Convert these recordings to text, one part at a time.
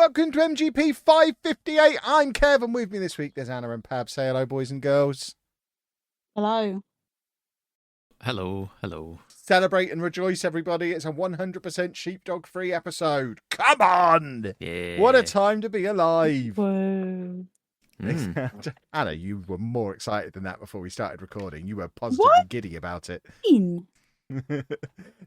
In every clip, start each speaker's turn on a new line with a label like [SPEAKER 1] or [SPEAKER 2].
[SPEAKER 1] welcome to MGP558. I'm Kev, and with me this week there's Anna and Pab. Say hello, boys and girls.
[SPEAKER 2] Hello.
[SPEAKER 3] Hello, hello.
[SPEAKER 1] Celebrate and rejoice, everybody. It's a 100% sheepdog-free episode. Come on!
[SPEAKER 3] Yeah.
[SPEAKER 1] What a time to be alive.
[SPEAKER 2] Whoa.
[SPEAKER 1] Anna, you were more excited than that before we started recording. You were positively giddy about it.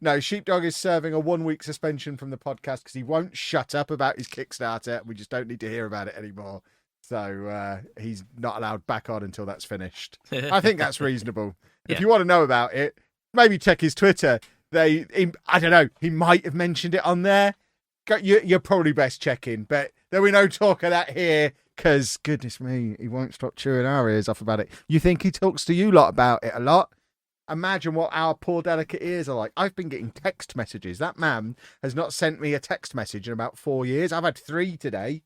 [SPEAKER 1] No, Sheepdog is serving a 1-week suspension from the podcast because he won't shut up about his Kickstarter. We just don't need to hear about it anymore. So he's not allowed back on until that's finished. I think that's reasonable.
[SPEAKER 3] Yeah.
[SPEAKER 1] If you want to know about it, maybe check his Twitter. I don't know, he might have mentioned it on there. You're probably best checking, but there'll be no talk of that here because, goodness me, he won't stop chewing our ears off about it. You think he talks to you lot about it a lot? Imagine what our poor delicate ears are like. I've been getting text messages. That man has not sent me a text message in about 4 years. I've had 3 today.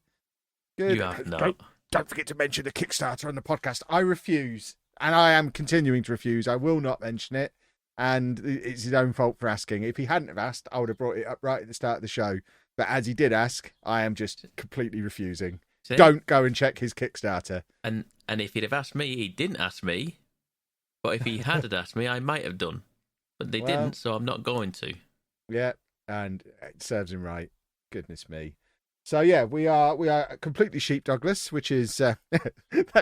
[SPEAKER 1] Good.
[SPEAKER 3] You have not.
[SPEAKER 1] Don't forget to mention the Kickstarter on the podcast. I refuse. And I am continuing to refuse. I will not mention it. And it's his own fault for asking. If he hadn't have asked, I would have brought it up right at the start of the show. But as he did ask, I am just completely refusing.
[SPEAKER 3] See?
[SPEAKER 1] Don't go and check his Kickstarter.
[SPEAKER 3] And if he'd have asked me, he didn't ask me. But if he had asked me, I might have done. But they didn't, so I'm not going to.
[SPEAKER 1] Yeah, and it serves him right. Goodness me. So yeah, we are completely sheepdogless, which is that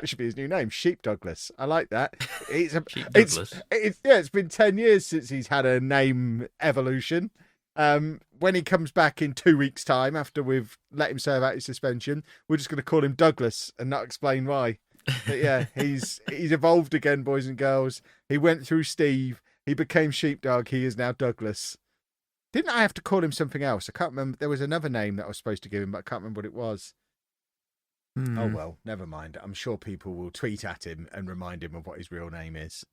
[SPEAKER 1] should be his new name, Sheepdogless. I like that. It's been 10 years since he's had a name evolution. When he comes back in 2 weeks' time, after we've let him serve out his suspension, we're just going to call him Douglas and not explain why. But yeah, he's evolved again, boys and girls. He went through Steve. He became Sheepdog. He is now Douglas. Didn't I have to call him something else? I can't remember. There was another name that I was supposed to give him, but I can't remember what it was. Oh, well, never mind. I'm sure people will tweet at him and remind him of what his real name is.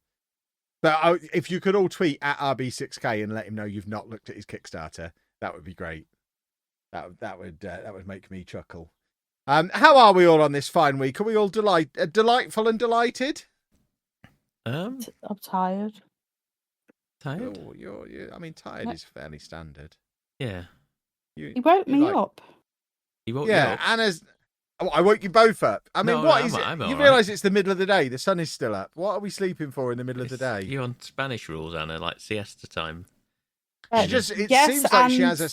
[SPEAKER 1] But if you could all tweet at RB6K and let him know you've not looked at his Kickstarter, that would be great. That would make me chuckle. How are we all on this fine week? Are we all delightful and delighted?
[SPEAKER 2] I'm tired.
[SPEAKER 3] Tired?
[SPEAKER 1] Oh, I mean, tired is fairly standard.
[SPEAKER 3] Yeah.
[SPEAKER 2] He woke me up.
[SPEAKER 3] He woke you up?
[SPEAKER 1] Anna's... Oh, I woke you both up. I mean, what is it?
[SPEAKER 3] I'm
[SPEAKER 1] You
[SPEAKER 3] all
[SPEAKER 1] realise it's the middle of the day. The sun is still up. What are we sleeping for in the middle of the day?
[SPEAKER 3] You're on Spanish rules, Anna, like siesta time.
[SPEAKER 1] Seems like she has a...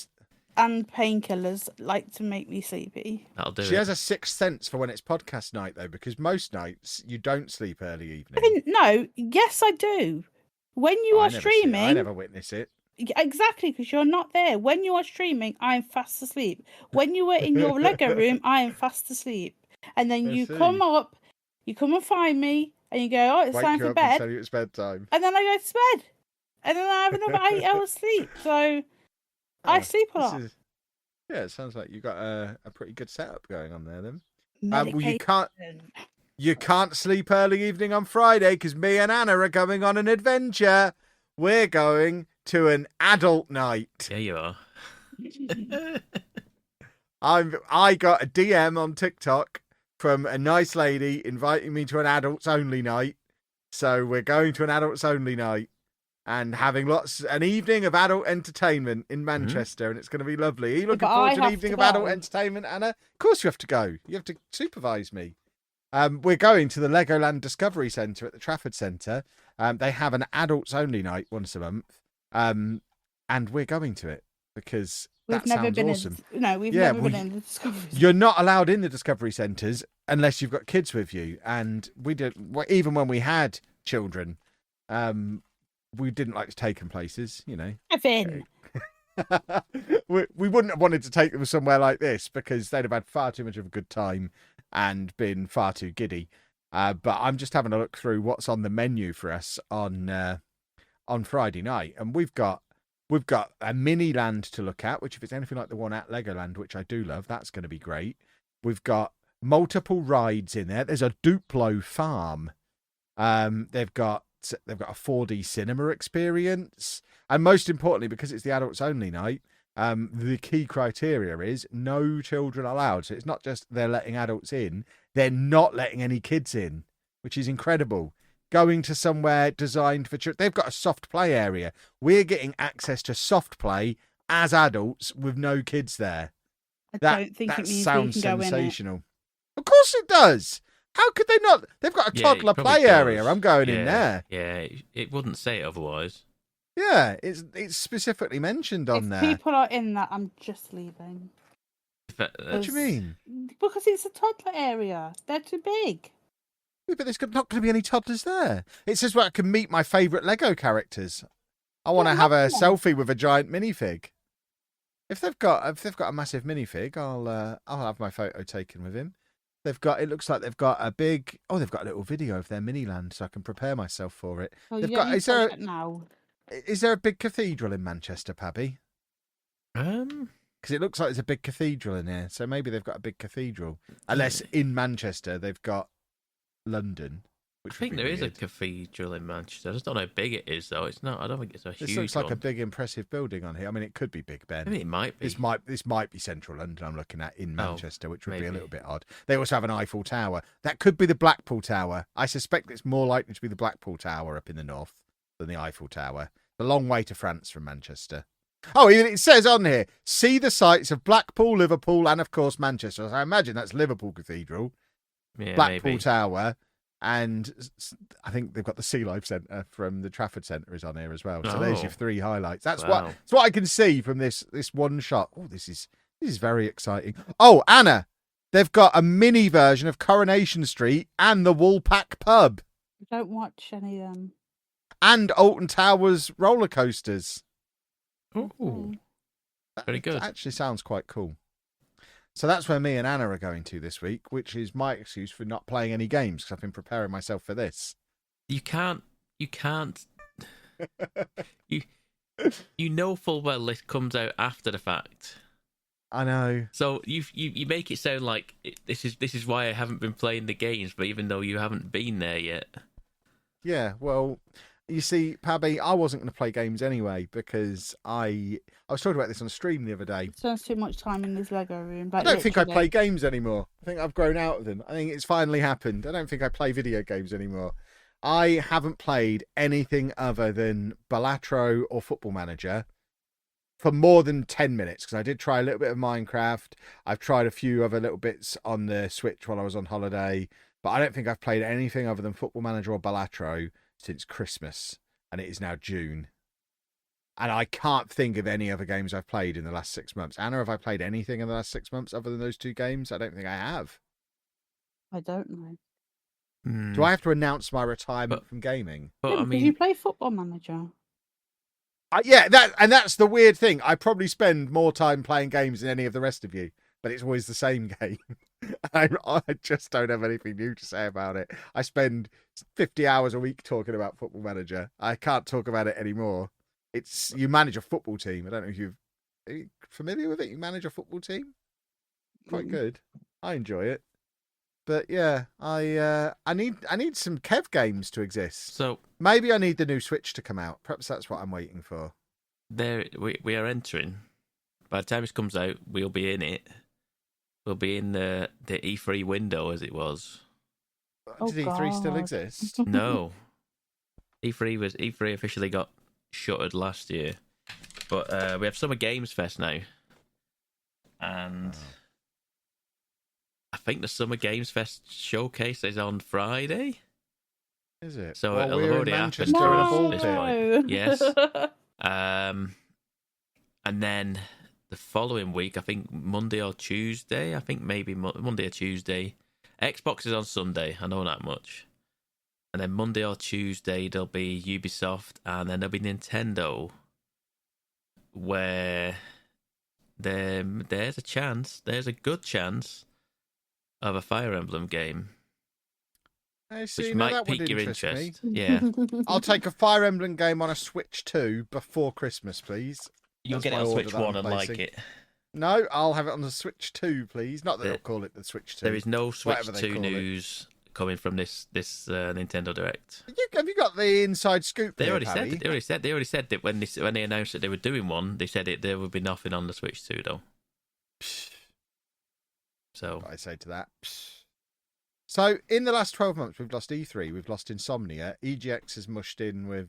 [SPEAKER 2] And painkillers like to make me sleepy.
[SPEAKER 3] That'll do
[SPEAKER 1] She
[SPEAKER 3] it.
[SPEAKER 1] has a sixth sense for when it's podcast night, though, because most nights you don't sleep early evening.
[SPEAKER 2] No, yes, I do. When you are streaming...
[SPEAKER 1] I never witness it.
[SPEAKER 2] Exactly, because you're not there. When you are streaming, I am fast asleep. When you were in your Lego room, I am fast asleep. And then you come and find me, and you go, oh, it's time for bed.
[SPEAKER 1] And tell you it's bedtime.
[SPEAKER 2] And then I go to bed. And then I have another 8 hours sleep. So I sleep a lot.
[SPEAKER 1] Yeah, it sounds like you've got a pretty good setup going on there then.
[SPEAKER 2] Medication.
[SPEAKER 1] You can't sleep early evening on Friday because me and Anna are going on an adventure. We're going to an adult night.
[SPEAKER 3] Yeah, you are.
[SPEAKER 1] I got a DM on TikTok from a nice lady inviting me to an adults only night. So we're going to an adults only night and having an evening of adult entertainment in Manchester, and it's going to be lovely. Are you looking forward to an evening of adult entertainment, Anna? Of course you have to go. You have to supervise me. We're going to the Legoland Discovery Centre at the Trafford Centre. They have an adults only night once a month. And we're going to it because that sounds awesome.
[SPEAKER 2] We've never been in the Discovery Centre.
[SPEAKER 1] You're not allowed in the Discovery Centres unless you've got kids with you. And we did, even when we had children, we didn't like to take them places, you know.
[SPEAKER 2] Kevin.
[SPEAKER 1] We wouldn't have wanted to take them somewhere like this because they'd have had far too much of a good time and been far too giddy. But I'm just having a look through what's on the menu for us on Friday night, and we've got a mini land to look at, which if it's anything like the one at Legoland, which I do love, that's going to be great. We've got multiple rides in there. There's a Duplo farm. They've got a 4D cinema experience, and most importantly, because it's the adults only night, the key criteria is no children allowed. So it's not just they're letting adults in, they're not letting any kids in, which is incredible. Going to somewhere designed for children. They've got a soft play area. We're getting access to soft play as adults with no kids there.
[SPEAKER 2] I don't think it means
[SPEAKER 1] sounds
[SPEAKER 2] we can go in it.
[SPEAKER 1] sensational. Of course it does. How could they not? They've got a toddler play area. I'm going in there.
[SPEAKER 3] Yeah, it wouldn't say it otherwise.
[SPEAKER 1] Yeah, it's specifically mentioned on there.
[SPEAKER 2] If people are in that, I'm just leaving.
[SPEAKER 1] What do you mean?
[SPEAKER 2] Because it's a toddler area. They're too big.
[SPEAKER 1] Yeah, but there's not going to be any toddlers there. It says where I can meet my favourite Lego characters. I want to have a selfie with a giant minifig. If they've got a massive minifig, I'll have my photo taken with him. It looks like they've got a big. Oh, they've got a little video of their Miniland, so I can prepare myself for it.
[SPEAKER 2] Oh,
[SPEAKER 1] They've got. Is there a big cathedral in Manchester, Pabby? Because it looks like there's a big cathedral in here, so maybe they've got a big cathedral. Unless in Manchester they've got London.
[SPEAKER 3] I think there is a cathedral in Manchester. I just don't know how big it is, though. It's not. I don't think it's a huge.
[SPEAKER 1] This looks like a big, impressive building on here. I mean, it could be Big Ben.
[SPEAKER 3] I mean, it might be.
[SPEAKER 1] This might be Central London. I'm looking at in Manchester, which would be a little bit odd. They also have an Eiffel Tower. That could be the Blackpool Tower. I suspect it's more likely to be the Blackpool Tower up in the north than the Eiffel Tower. A long way to France from Manchester. Oh, it says on here, see the sights of Blackpool, Liverpool, and of course Manchester. So I imagine that's Liverpool Cathedral, Blackpool Tower. And I think they've got the Sea Life Centre from the Trafford Centre is on here as well. So there's your 3 highlights. That's what I can see from this one shot. Oh, this is very exciting. Oh, Anna, they've got a mini version of Coronation Street and the Woolpack Pub.
[SPEAKER 2] I don't watch any of them.
[SPEAKER 1] And Alton Towers roller coasters.
[SPEAKER 3] Oh, very good.
[SPEAKER 1] That actually sounds quite cool. So that's where me and Anna are going to this week, which is my excuse for not playing any games because I've been preparing myself for this.
[SPEAKER 3] You can't. You know full well this comes out after the fact.
[SPEAKER 1] I know.
[SPEAKER 3] So you make it sound like this is why I haven't been playing the games, but even though you haven't been there yet.
[SPEAKER 1] Yeah, well, you see, Pabby, I wasn't going to play games anyway because I was talking about this on stream the other day.
[SPEAKER 2] Spends too much time in this Lego room.
[SPEAKER 1] I don't think I play games anymore. I think I've grown out of them. I think it's finally happened. I don't think I play video games anymore. I haven't played anything other than Balatro or Football Manager for more than 10 minutes because I did try a little bit of Minecraft. I've tried a few other little bits on the Switch while I was on holiday, but I don't think I've played anything other than Football Manager or Balatro since Christmas, and it is now June. And I can't think of any other games I've played in the last 6 months. Anna, have I played anything in the last 6 months other than those 2 games? I don't think I have.
[SPEAKER 2] I don't know.
[SPEAKER 1] Do I have to announce my retirement from gaming?
[SPEAKER 3] But I mean,
[SPEAKER 2] you play Football Manager.
[SPEAKER 1] That's the weird thing. I probably spend more time playing games than any of the rest of you, but it's always the same game. I just don't have anything new to say about it. I spend 50 hours a week talking about Football Manager. I can't talk about it anymore. You manage a football team. I don't know if are you familiar with it? You manage a football team? Quite good. I enjoy it. But yeah, I need some Kev games to exist.
[SPEAKER 3] So
[SPEAKER 1] maybe I need the new Switch to come out. Perhaps that's what I'm waiting for.
[SPEAKER 3] We are entering. By the time it comes out, we'll be in it. We'll be in the E3 window as it was.
[SPEAKER 1] Did E3 still exist?
[SPEAKER 3] No. E3 officially got shuttered last year. But we have Summer Games Fest now. And I think the Summer Games Fest showcase is on Friday.
[SPEAKER 1] Is it?
[SPEAKER 3] So it'll have already happened
[SPEAKER 2] no.
[SPEAKER 3] this point. Yes. And then the following week, I think Monday or Tuesday. I think maybe Monday or Tuesday. Xbox is on Sunday. I know that much. And then Monday or Tuesday, there'll be Ubisoft, and then there'll be Nintendo, where there's a good chance of a Fire Emblem game. Which might pique your interest. Yeah.
[SPEAKER 1] I'll take a Fire Emblem game on a Switch 2 before Christmas, please.
[SPEAKER 3] You'll get it on Switch 1 and like it.
[SPEAKER 1] No, I'll have it on the Switch 2, please. Not that they'll call it the Switch 2.
[SPEAKER 3] There is no Switch 2 news coming from this Nintendo Direct.
[SPEAKER 1] Have you got the inside scoop?
[SPEAKER 3] They already said that when they announced that they were doing one, they said there would be nothing on the Switch 2 though. So
[SPEAKER 1] what I say to that. So in the last 12 months, we've lost E3, we've lost Insomnia, EGX is mushed in with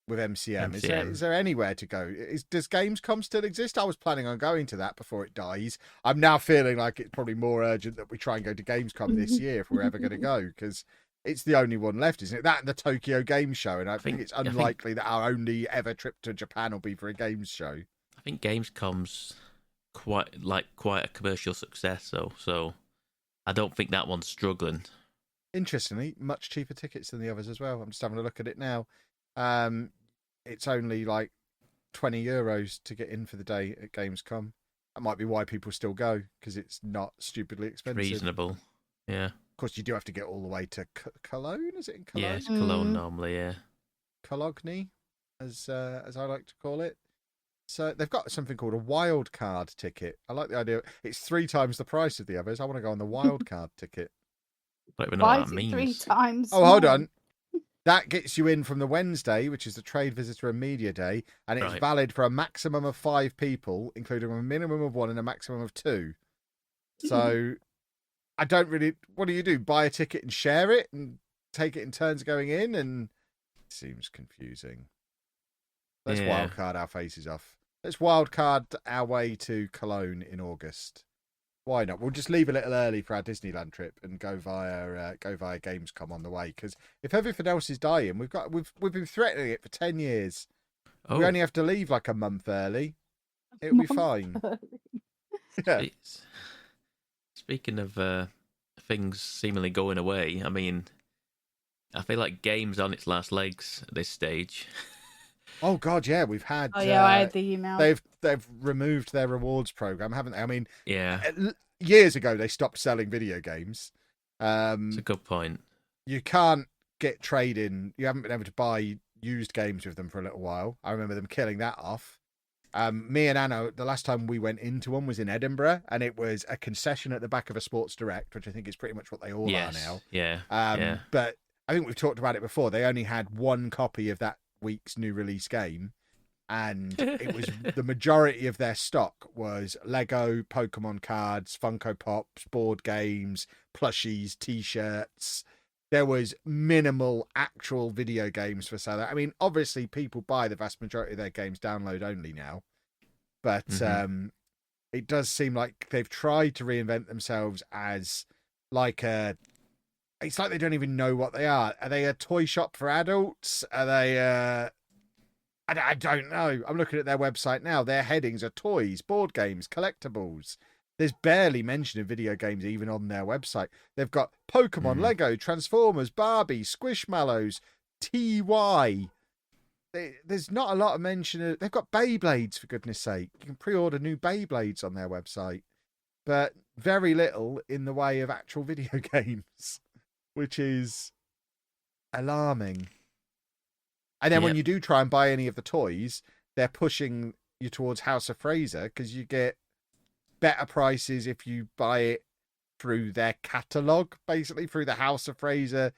[SPEAKER 1] with MCM.
[SPEAKER 3] MCM.
[SPEAKER 1] Is there anywhere to go? Does Gamescom still exist? I was planning on going to that before it dies. I'm now feeling like it's probably more urgent that we try and go to Gamescom this year if we're ever going to go, because it's the only one left, isn't it? That and the Tokyo Game Show, and I think it's unlikely that our only ever trip to Japan will be for a games show.
[SPEAKER 3] I think Gamescom's quite a commercial success, though, so I don't think that one's struggling.
[SPEAKER 1] Interestingly, much cheaper tickets than the others as well. I'm just having a look at it now. It's only like €20 to get in for the day at Gamescom. That might be why people still go, because it's not stupidly expensive.
[SPEAKER 3] Reasonable, yeah.
[SPEAKER 1] Of course, you do have to get all the way to Cologne. Is it in Cologne?
[SPEAKER 3] Yeah, it's Cologne normally, yeah.
[SPEAKER 1] Cologne, as I like to call it. So they've got something called a wild card ticket. I like the idea. It's 3 times the price of the others. I want to go on the wild card ticket.
[SPEAKER 3] I don't even know what that means.
[SPEAKER 2] 3 times?
[SPEAKER 1] Oh, hold on. That gets you in from the Wednesday, which is the Trade Visitor and Media Day, and it's valid for a maximum of 5 people, including a minimum of 1 and a maximum of 2. So I don't really... What do? Buy a ticket and share it and take it in turns going in? And it seems confusing. Let's wildcard our faces off. Let's wildcard our way to Cologne in August. Why not? We'll just leave a little early for our Disneyland trip and go via Gamescom on the way. Because if everything else is dying, we've been threatening it for 10 years. We only have to leave like a month early. It'll be fine. Yeah.
[SPEAKER 3] Speaking of things seemingly going away, I mean, I feel like games on its last legs at this stage.
[SPEAKER 1] Oh God, yeah, we've had.
[SPEAKER 2] Oh yeah, I had the email.
[SPEAKER 1] They've removed their rewards program, haven't they? I mean,
[SPEAKER 3] yeah.
[SPEAKER 1] Years ago they stopped selling video games.
[SPEAKER 3] It's a good point.
[SPEAKER 1] You can't get trade-in. You haven't been able to buy used games with them for a little while. I remember them killing that off. Me and Anna, the last time we went into one was in Edinburgh, and it was a concession at the back of a Sports Direct, which I think is pretty much what they all are now.
[SPEAKER 3] Yeah.
[SPEAKER 1] But I think we've talked about it before. They only had 1 copy of that week's new release game, and it was the majority of their stock was Lego, Pokemon cards, Funko Pops, board games, plushies, T-shirts. There was minimal actual video games for sale. I mean, obviously people buy the vast majority of their games download only now, but it does seem like they've tried to reinvent themselves as like a... It's like they don't even know what they are. Are they a toy shop for adults? Are they... I don't know. I'm looking at their website now. Their headings are toys, board games, collectibles. There's barely mention of video games even on their website. They've got Pokemon, Lego, Transformers, Barbie, Squishmallows, TY. There's not a lot of mention of... They've got Beyblades, for goodness sake. You can pre-order new Beyblades on their website. But very little in the way of actual video games, which is alarming. And then when you do try and buy any of the toys, they're pushing you towards House of Fraser because you get better prices if you buy it through their catalogue, basically through the House of Fraser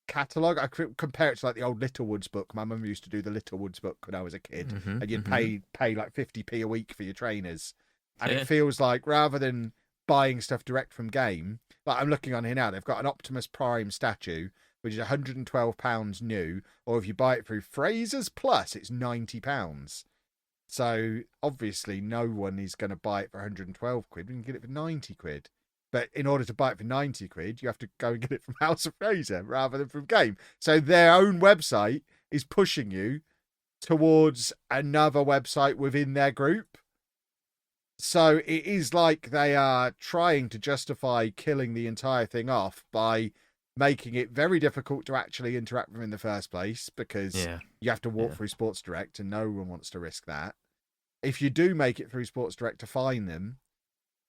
[SPEAKER 1] catalogue. I could compare it to like the old Littlewoods book. My mum used to do the Littlewoods book when I was a kid, and you'd pay like 50p a week for your trainers. And it feels like rather than buying stuff direct from game, like I'm looking on here now, they've got an Optimus Prime statue, which is £112 new, or if you buy it through Fraser's Plus, it's £90. So obviously no one is going to buy it for 112 quid. We can get it for 90 quid. But in order to buy it for 90 quid, you have to go and get it from House of Fraser rather than from Game. So their own website is pushing you towards another website within their group. So it is like they are trying to justify killing the entire thing off by making it very difficult to actually interact with them in the first place, because you have to walk through Sports Direct and no one wants to risk that. If you do make it through Sports Direct to find them,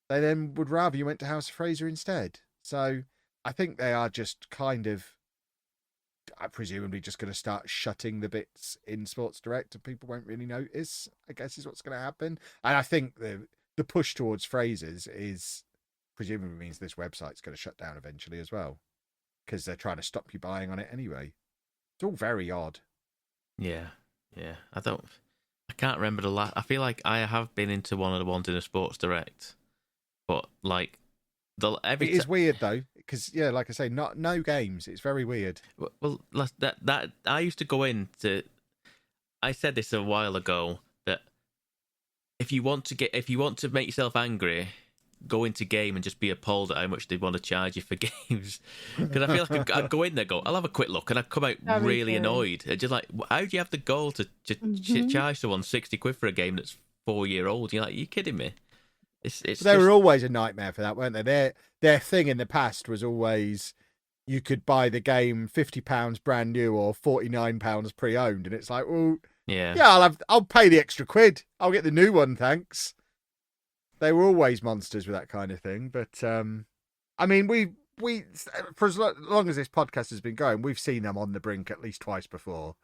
[SPEAKER 1] they then would rather you went to House of Fraser instead. So I think they are just kind of, presumably just going to start shutting the bits in Sports Direct and people won't really notice, I guess is what's going to happen. And I think the push towards Fraser's is presumably means this website's going to shut down eventually as well, because they're trying to stop you buying on it anyway. It's all very odd.
[SPEAKER 3] Yeah. I can't remember the last... I feel like I have been into one of the ones in a Sports Direct, but like... It
[SPEAKER 1] is weird though, because like I say, no games. It's very weird.
[SPEAKER 3] Well, that I used to go in to... I said this a while ago that if you want to make yourself angry, go into game and just be appalled at how much they want to charge you for games. Because I feel like I'd go in there, I'll have a quick look, and I'd come out really annoyed. Just like, how do you have the goal to charge someone 60 quid for a game that's 4-year old? You're like, are you kidding me?
[SPEAKER 1] They were always a nightmare for that, weren't they? Their thing in the past was always you could buy the game £50 brand new or £49 pre-owned, and it's like, well, yeah, I'll pay the extra quid. I'll get the new one, thanks. They were always monsters with that kind of thing. But I mean, we for as long as this podcast has been going, we've seen them on the brink at least twice before.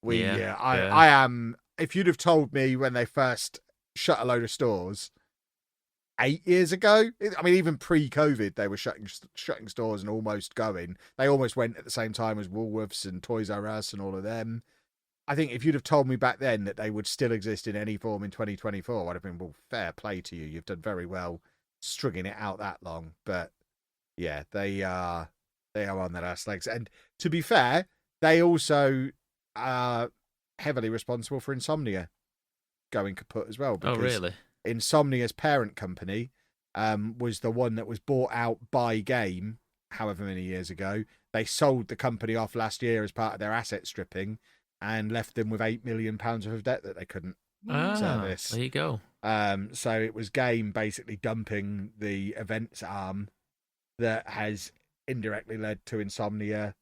[SPEAKER 1] I am. If you'd have told me when they first shut a load of stores 8 years ago, I mean, even pre-COVID, they were shutting stores and almost going. They almost went at the same time as Woolworths and Toys R Us and all of them. I think if you'd have told me back then that they would still exist in any form in 2024, I'd have been, well, fair play to you. You've done very well stringing it out that long. But yeah, they are on their ass legs. And to be fair, they also are heavily responsible for Insomnia going kaput as well.
[SPEAKER 3] Oh, really?
[SPEAKER 1] Insomnia's parent company was the one that was bought out by Game however many years ago. They sold the company off last year as part of their asset stripping and left them with £8 million worth of debt that they couldn't service.
[SPEAKER 3] There you go.
[SPEAKER 1] So it was Game basically dumping the events arm that has indirectly led to Insomnia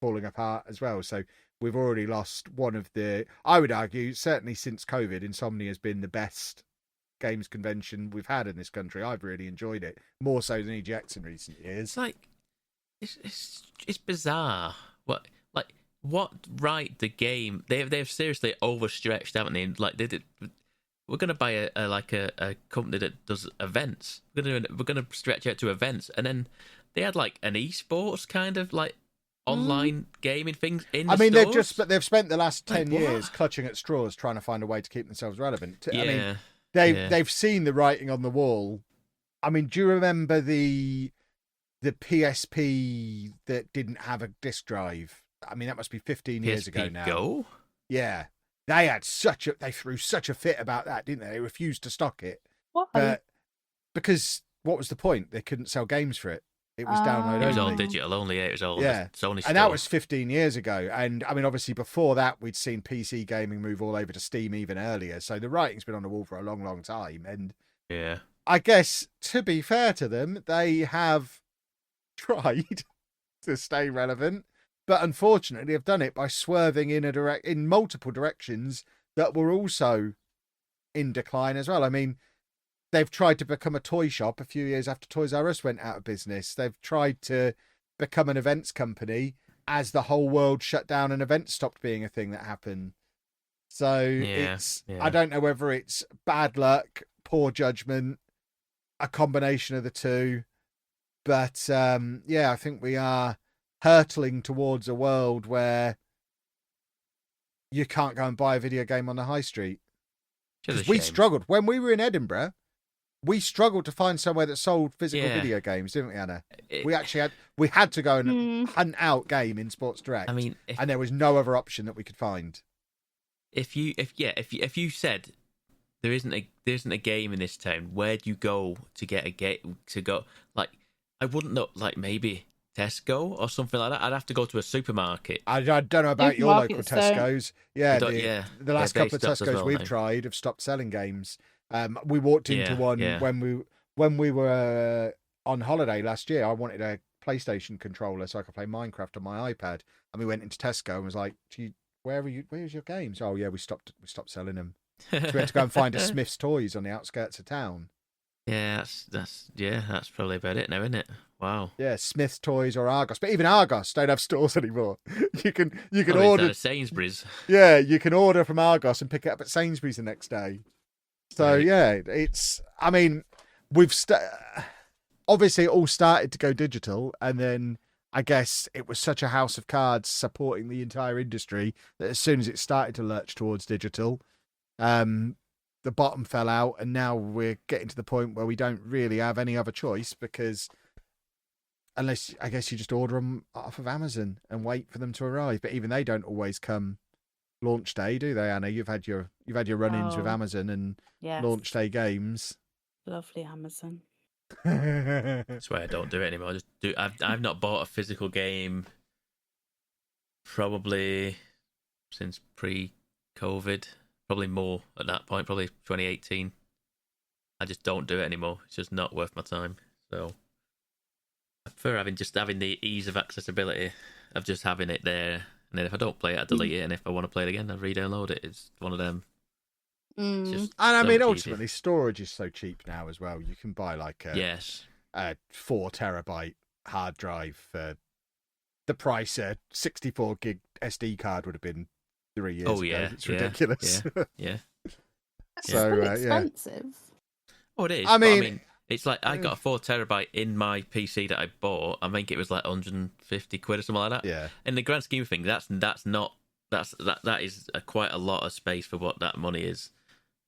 [SPEAKER 1] falling apart as well. So we've already lost one of the, I would argue, certainly since COVID, Insomnia has been the best games convention we've had in this country. I've really enjoyed it, more so than EGX in recent years.
[SPEAKER 3] It's like, it's bizarre. What right the game? They've seriously overstretched, haven't they? Like we're gonna buy a company that does events. We're gonna stretch out to events, and then they had like an esports kind of like online gaming things in.
[SPEAKER 1] Stores. They've spent the last 10 years clutching at straws trying to find a way to keep themselves relevant.
[SPEAKER 3] Yeah.
[SPEAKER 1] They've seen the writing on the wall. I mean, do you remember the PSP that didn't have a disc drive? I mean, that must be 15 years ago now.
[SPEAKER 3] Go?
[SPEAKER 1] Yeah. They threw such a fit about that, didn't they? They refused to stock it.
[SPEAKER 2] Why?
[SPEAKER 1] Because what was the point? They couldn't sell games for it. It was download only.
[SPEAKER 3] It was all digital only. It was all Sony.
[SPEAKER 1] And that was 15 years ago. And I mean, obviously before that, we'd seen PC gaming move all over to Steam even earlier. So the writing's been on the wall for a long, long time. And
[SPEAKER 3] yeah,
[SPEAKER 1] I guess to be fair to them, they have tried to stay relevant. But unfortunately, they've done it by swerving in multiple directions that were also in decline as well. I mean, they've tried to become a toy shop a few years after Toys R Us went out of business. They've tried to become an events company as the whole world shut down and events stopped being a thing that happened. So I don't know whether it's bad luck, poor judgment, a combination of the two. But I think we are hurtling towards a world where you can't go and buy a video game on the high street. Because we struggled. When we were in Edinburgh, we struggled to find somewhere that sold physical video games, didn't we, Anna? We had to go and hunt out Game in Sports Direct.
[SPEAKER 3] I mean,
[SPEAKER 1] and there was no other option that we could find.
[SPEAKER 3] If you said there isn't a game in this town, where do you go to get a game to go? Like, I wouldn't know. Like maybe Tesco or something like that. I'd have to go to a supermarket.
[SPEAKER 1] I don't know about your local Tesco's. Yeah, the last couple of Tesco's
[SPEAKER 3] well,
[SPEAKER 1] we've tried have stopped selling games. We walked into one when we were on holiday last year. I wanted a PlayStation controller so I could play Minecraft on my iPad, and we went into Tesco and was like, "Where's your games?" Oh yeah, we stopped selling them. So we had to go and find a Smith's Toys on the outskirts of town.
[SPEAKER 3] Yeah, that's probably about it now, isn't it? Wow.
[SPEAKER 1] Yeah, Smith's Toys or Argos, but even Argos don't have stores anymore. You can order
[SPEAKER 3] at Sainsbury's.
[SPEAKER 1] Yeah, you can order from Argos and pick it up at Sainsbury's the next day. So yeah, it's. I mean, obviously it all started to go digital, and then I guess it was such a house of cards supporting the entire industry that as soon as it started to lurch towards digital, the bottom fell out, and now we're getting to the point where we don't really have any other choice because unless I guess you just order them off of Amazon and wait for them to arrive, but even they don't always come launch day, do they, Anna? You've had your run-ins with Amazon and launch day games.
[SPEAKER 2] Lovely Amazon.
[SPEAKER 3] That's why I don't do it anymore. I've not bought a physical game probably since pre-COVID. Probably more at that point. Probably 2018. I just don't do it anymore. It's just not worth my time. So I prefer having the ease of accessibility of just having it there. And then if I don't play it, I delete it. And if I want to play it again, I re-download it. It's one of them.
[SPEAKER 1] And I mean, ultimately, storage is so cheap now as well. You can buy like a 4 terabyte hard drive for the price a 64 gig SD card would have been 3 years ago. It's ridiculous.
[SPEAKER 3] Yeah.
[SPEAKER 2] So expensive.
[SPEAKER 3] Oh, it is.
[SPEAKER 1] I mean,
[SPEAKER 3] it's like I got a 4 terabyte in my PC that I bought. I think it was like 150 quid or something like that.
[SPEAKER 1] Yeah.
[SPEAKER 3] In the grand scheme of things, that is quite a lot of space for what that money is.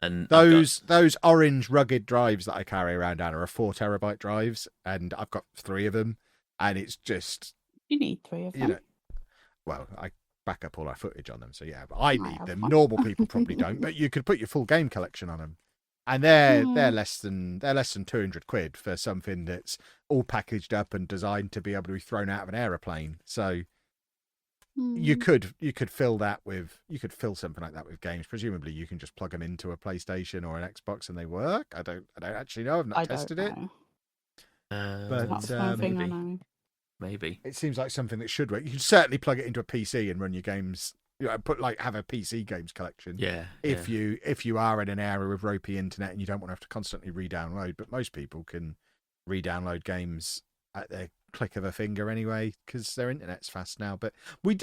[SPEAKER 3] And
[SPEAKER 1] those orange rugged drives that I carry around, Anna, are 4 terabyte drives, and I've got 3 of them, and it's just
[SPEAKER 2] you need 3 of them.
[SPEAKER 1] Well, I back up all our footage on them, so yeah, but I need them. Normal people probably don't, but you could put your full game collection on them. And they're less than 200 quid for something that's all packaged up and designed to be able to be thrown out of an aeroplane. So you could fill something like that with games. Presumably you can just plug them into a PlayStation or an Xbox and they work. I don't actually know. I've not tested it.
[SPEAKER 3] But
[SPEAKER 2] that's one thing I know.
[SPEAKER 3] Maybe
[SPEAKER 1] it seems like something that should work. You could certainly plug it into a PC and run your games. Have a PC games collection.
[SPEAKER 3] Yeah.
[SPEAKER 1] If you are in an area with ropey internet and you don't want to have to constantly re-download, but most people can re-download games at the click of a finger anyway because their internet's fast now. But we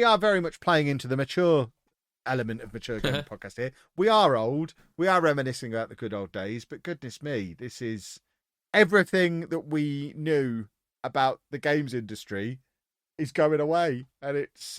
[SPEAKER 1] are very much playing into the mature element of Mature Gaming Podcast here. We are old. We are reminiscing about the good old days. But goodness me, this is everything that we knew about the games industry is going away, and it's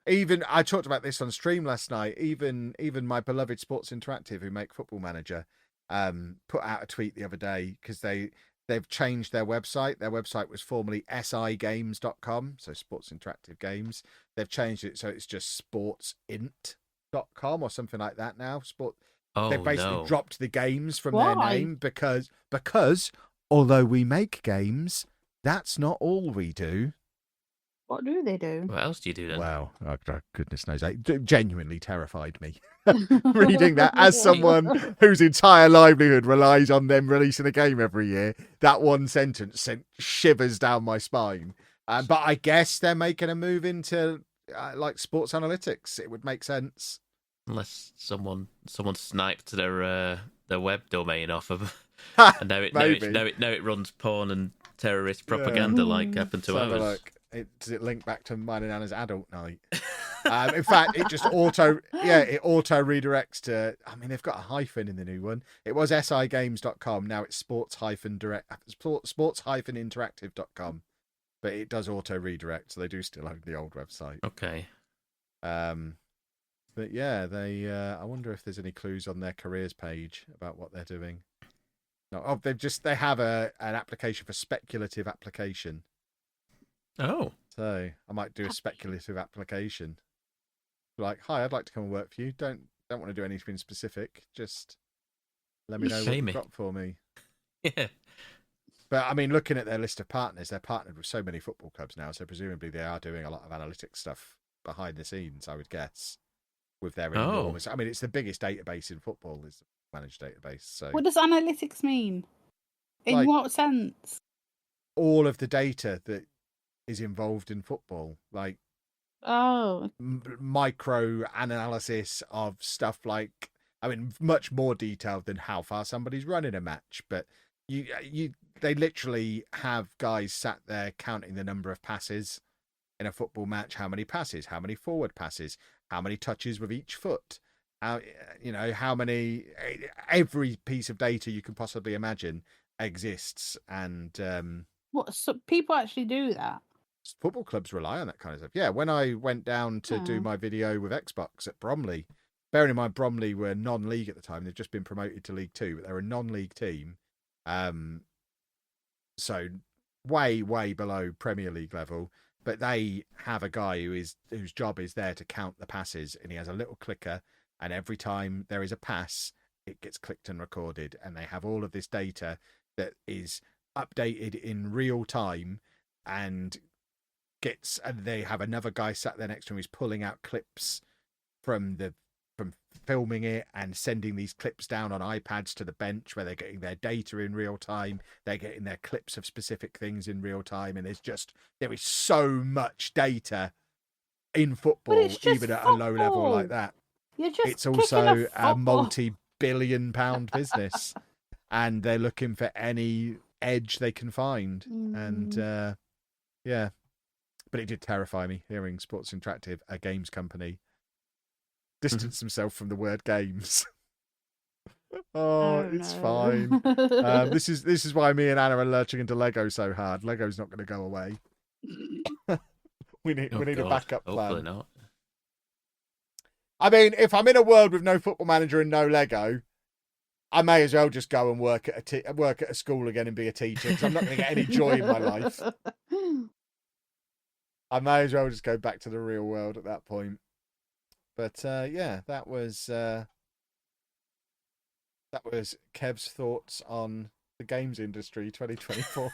[SPEAKER 1] even I talked about this on stream last night. Even my beloved Sports Interactive, who make Football Manager, put out a tweet the other day because they've changed their website. Their website was formerly sigames.com, so Sports Interactive Games. They've changed it so it's just sportsint.com or something like that now. They've basically dropped the games from their name because although we make games, that's not all we do.
[SPEAKER 2] What do they do?
[SPEAKER 3] What else do you do then?
[SPEAKER 1] Well, goodness knows. It genuinely terrified me reading that as someone whose entire livelihood relies on them releasing a game every year. That one sentence sent shivers down my spine. But I guess they're making a move into like sports analytics. It would make sense.
[SPEAKER 3] Unless someone sniped their web domain off of, and now it runs porn and terrorist propaganda like happened to ours.
[SPEAKER 1] Does it link back to mine and Anna's adult night? In fact, it just auto redirects to. They've got a hyphen in the new one. It was sigames.com. Now it's sports-interactive.com. But it does auto redirect, so they do still have the old website.
[SPEAKER 3] Okay.
[SPEAKER 1] But yeah, they. I wonder if there's any clues on their careers page about what they're doing. No, they have an application for speculative application.
[SPEAKER 3] Oh.
[SPEAKER 1] So I might do a speculative application. Like, hi, I'd like to come and work for you. Don't want to do anything specific. Just let me know what you've got for me.
[SPEAKER 3] Yeah.
[SPEAKER 1] But looking at their list of partners, they're partnered with so many football clubs now. So presumably they are doing a lot of analytics stuff behind the scenes, I would guess, with their enormous. It's the biggest database in football, is the managed database. So
[SPEAKER 2] what does analytics mean? In what sense?
[SPEAKER 1] All of the data that is involved in football, like micro analysis of stuff like, much more detailed than how far somebody's running a match, but they literally have guys sat there counting the number of passes in a football match, how many passes, how many forward passes, how many touches with each foot, how many, every piece of data you can possibly imagine exists. And
[SPEAKER 2] so people actually do that?
[SPEAKER 1] Football clubs rely on that kind of stuff. Yeah, when I went down to do my video with Xbox at Bromley, bearing in mind Bromley were non-league at the time, they've just been promoted to League Two, but they're a non-league team, so way below Premier League level. but they have a guy whose job is there to count the passes, and he has a little clicker, and every time there is a pass, it gets clicked and recorded, and they have all of this data that is updated in real time, and they have another guy sat there next to him who's pulling out clips from filming it and sending these clips down on iPads to the bench where they're getting their data in real time. They're getting their clips of specific things in real time. And there is so much data in football, even at a low level like that. It's also a multi-billion-pound business, and they're looking for any edge they can find. And yeah, but it did terrify me hearing Sports Interactive, a games company, distance himself from the word games. It's fine. This is why me and Anna are lurching into Lego so hard. Lego's not going to go away. we need a backup plan.
[SPEAKER 3] Hopefully not.
[SPEAKER 1] I mean, if I'm in a world with no Football Manager and no Lego, I may as well just go and work at a school again and be a teacher, because I'm not going to get any joy in my life. I may as well just go back to the real world at that point. But yeah, that was Kev's thoughts on the games industry 2024.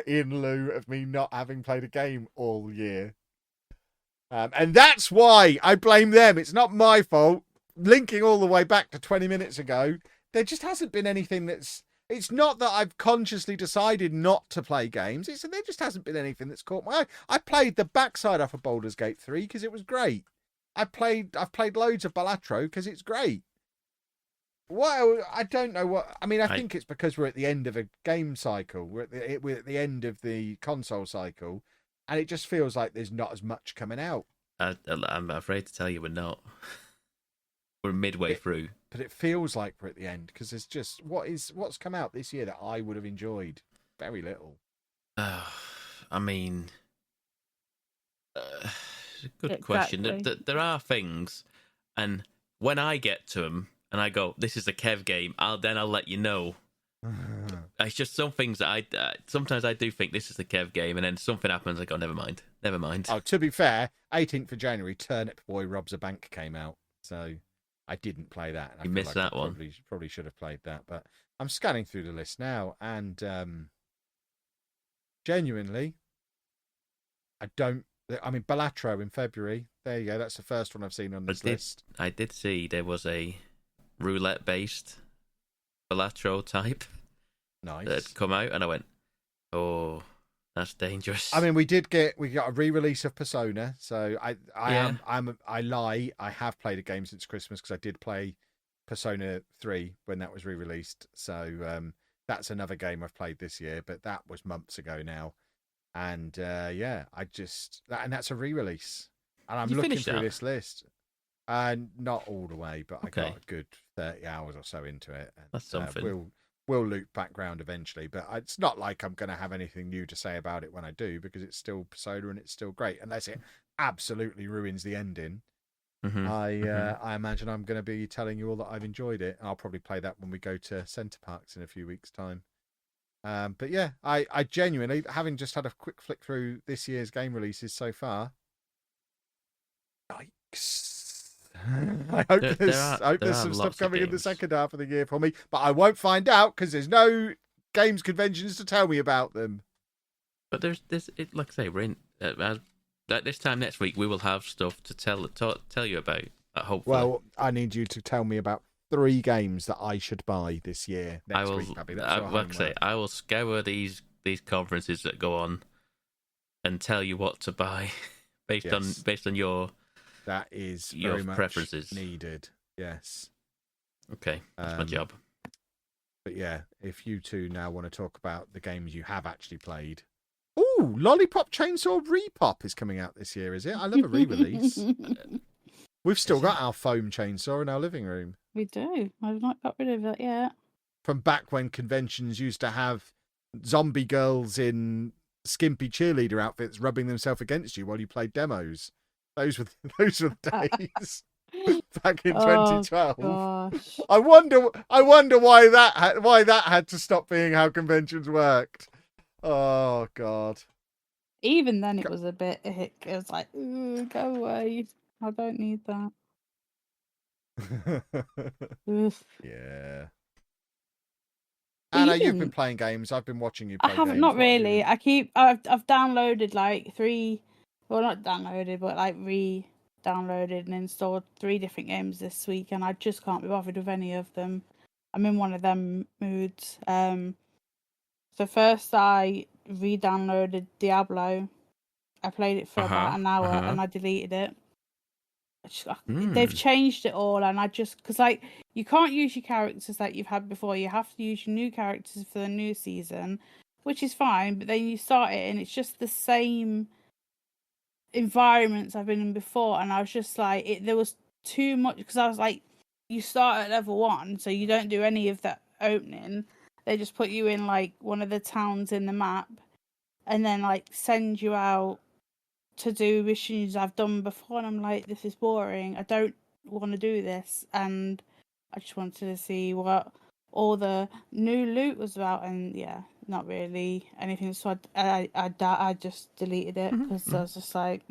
[SPEAKER 1] In lieu of me not having played a game all year. And that's why I blame them. It's not my fault. Linking all the way back to 20 minutes ago, there just hasn't been anything it's not that I've consciously decided not to play games. There just hasn't been anything that's caught my eye. I played the backside off of Baldur's Gate 3 because it was great. I've played loads of Balatro because it's great. Well, I don't know what... I mean, I think it's because we're at the end of a game cycle. We're at the end of the console cycle, and it just feels like there's not as much coming out.
[SPEAKER 3] I'm afraid to tell you we're not. We're midway through.
[SPEAKER 1] But it feels like we're at the end, because there's just... What's come out this year that I would have enjoyed? Very little.
[SPEAKER 3] I mean... good question. There are things, and when I get to them, and I go, this is a Kev game, I'll let you know. It's just some things that sometimes I do think this is the Kev game, and then something happens, I go, never mind. Oh,
[SPEAKER 1] to be fair, 18th of January, Turnip Boy Robs a Bank came out, so I didn't play that.
[SPEAKER 3] You missed that one.
[SPEAKER 1] Probably should have played that, but I'm scanning through the list now, and genuinely, Balatro in February. There you go. That's the first one I've seen on this list.
[SPEAKER 3] I did see there was a roulette-based Balatro type.
[SPEAKER 1] Nice.
[SPEAKER 3] That had come out, and I went, "Oh, that's dangerous."
[SPEAKER 1] I mean, we got a re-release of Persona, so I lie. I have played a game since Christmas because I did play Persona 3 when that was re-released. So that's another game I've played this year, but that was months ago now. And that's a re-release, and I'm looking through this list. Not all the way, but I got a good 30 hours or so into it. And,
[SPEAKER 3] that's something.
[SPEAKER 1] We'll loop back round eventually, but it's not like I'm going to have anything new to say about it when I do, because it's still Persona and it's still great, unless it absolutely ruins the ending. I imagine I'm going to be telling you all that I've enjoyed it, and I'll probably play that when we go to Centre Parks in a few weeks' time. But yeah, I genuinely, having just had a quick flick through this year's game releases so far, yikes. I hope there's some stuff coming in the second half of the year for me, but I won't find out because there's no games conventions to tell me about them.
[SPEAKER 3] But there's like I say, we're in at this time next week we will have stuff to tell you about. Hopefully. Well,
[SPEAKER 1] I need you to tell me about 3 games that I should buy this year. Next week, Abby.
[SPEAKER 3] I will scour these conferences that go on and tell you what to buy based on your.
[SPEAKER 1] That is very much
[SPEAKER 3] preferences
[SPEAKER 1] needed. Yes.
[SPEAKER 3] Okay, that's my job.
[SPEAKER 1] But yeah, if you two now want to talk about the games you have actually played. Ooh, Lollipop Chainsaw Repop is coming out this year, is it? I love a re-release. We've still got our foam chainsaw in our living room.
[SPEAKER 2] We do. I've not got rid of it yet.
[SPEAKER 1] From back when conventions used to have zombie girls in skimpy cheerleader outfits rubbing themselves against you while you played demos. Those were the days back in 2012.
[SPEAKER 2] Gosh.
[SPEAKER 1] I wonder why that had to stop being how conventions worked. Oh God.
[SPEAKER 2] Even then, it was a bit ick. It was like, go away. I don't need that. Oof.
[SPEAKER 1] Yeah.
[SPEAKER 2] But
[SPEAKER 1] Anna,
[SPEAKER 2] you
[SPEAKER 1] you've been
[SPEAKER 2] didn't.
[SPEAKER 1] playing games. I've been watching you
[SPEAKER 2] I
[SPEAKER 1] play
[SPEAKER 2] haven't,
[SPEAKER 1] games.
[SPEAKER 2] not
[SPEAKER 1] What have
[SPEAKER 2] really.
[SPEAKER 1] you...
[SPEAKER 2] I've downloaded like 3, well, not downloaded, but like re-downloaded and installed 3 different games this week, and I just can't be bothered with any of them. I'm in one of them moods. So first I re-downloaded Diablo. I played it for about an hour and I deleted it. They've changed it all, and I just, because like you can't use your characters that you've had before. You have to use your new characters for the new season, which is fine. But then you start it, and it's just the same environments I've been in before, and I was just like, there was too much, because I was like, you start at level 1, so you don't do any of that opening. They just put you in like one of the towns in the map, and then like send you out to do missions I've done before, and I'm like, this is boring. I don't want to do this, and I just wanted to see what all the new loot was about, and yeah, not really anything. So I just deleted it because I was just like,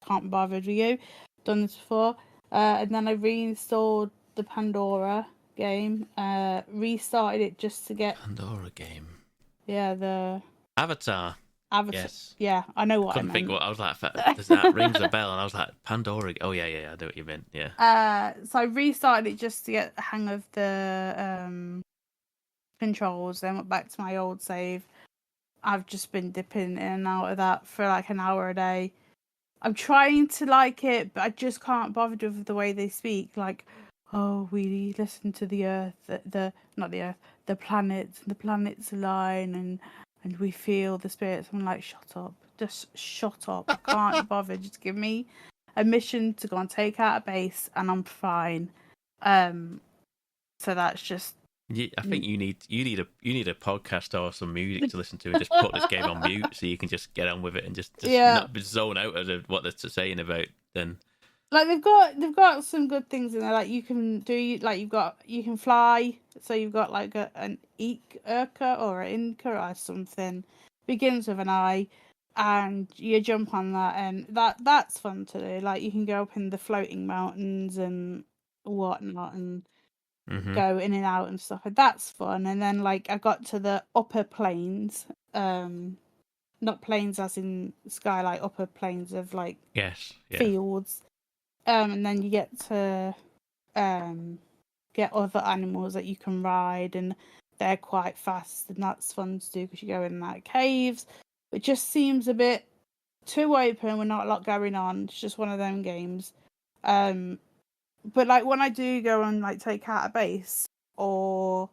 [SPEAKER 2] can't be bothered with you. Done this before, and then I reinstalled the Pandora game. Restarted it just to get
[SPEAKER 3] Pandora game.
[SPEAKER 2] Yeah, the
[SPEAKER 3] Avatar. Yes.
[SPEAKER 2] Yeah, I know what
[SPEAKER 3] Couldn't
[SPEAKER 2] I
[SPEAKER 3] think
[SPEAKER 2] meant.
[SPEAKER 3] what I was like. That rings a bell, and I was like, Pandora. Oh yeah, I know what you meant. Yeah.
[SPEAKER 2] So I restarted it just to get the hang of the controls. Then went back to my old save. I've just been dipping in and out of that for like an hour a day. I'm trying to like it, but I just can't bother with the way they speak. Like, oh, we listen to the Earth, not the Earth, the planets align, and we feel the spirits. I'm like, shut up, just shut up. I can't be bothered. Just give me a mission to go and take out a base, and I'm fine. So that's just.
[SPEAKER 3] I think you need a podcast or some music to listen to, and just put this game on mute so you can just get on with it and just not zone out of what they're saying about. Then
[SPEAKER 2] like they've got some good things in there. Like you can you can fly. So you've got like an Urka or an Inca or something. Begins with an I, and you jump on that, and that's fun to do. Like you can go up in the floating mountains and whatnot, and go in and out and stuff. And that's fun. And then like I got to the upper plains, not plains as in sky, like upper plains of like fields. And then you get to get other animals that you can ride, and they're quite fast, and that's fun to do because you go in like caves. It just seems a bit too open with not a lot going on. It's just one of them games. But like when I do go and like take out a base, or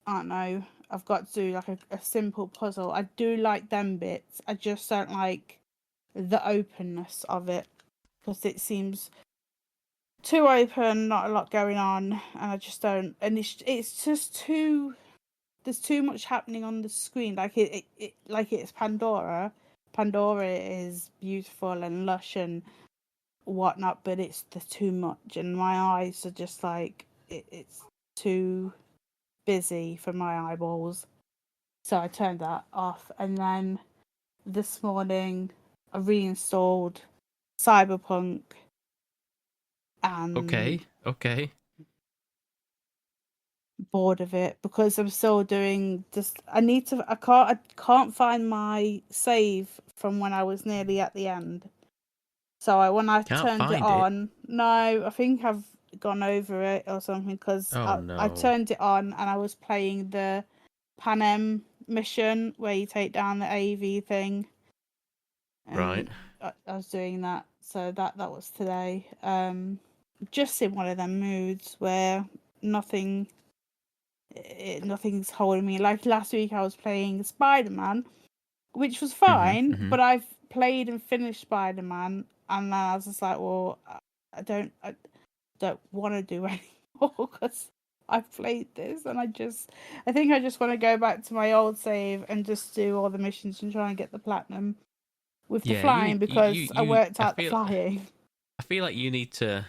[SPEAKER 2] I don't know, I've got to do like a simple puzzle, I do like them bits. I just don't like the openness of it, because it seems too open, not a lot going on, and I just don't. And it's just too. There's too much happening on the screen. Like it's Pandora. Pandora is beautiful and lush and whatnot, but there's too much, and my eyes are just like it's too busy for my eyeballs. So I turned that off, and then this morning I reinstalled Cyberpunk. And
[SPEAKER 3] okay.
[SPEAKER 2] Bored of it because I'm still doing this. I can't find my save from when I was nearly at the end. So when I turned it on, no, I think I've gone over it or something, because I turned it on and I was playing the Panem mission where you take down the AV thing.
[SPEAKER 3] Right.
[SPEAKER 2] I was doing that, so that was today. Just in one of them moods where nothing's holding me. Like last week I was playing Spider-Man, which was fine, but I've played and finished Spider-Man, and then I was just like, well, I don't want to do anymore because I've played this, and I think I just want to go back to my old save and just do all the missions and try and get the platinum with the flying, because I worked out the flying.
[SPEAKER 3] I feel like you need to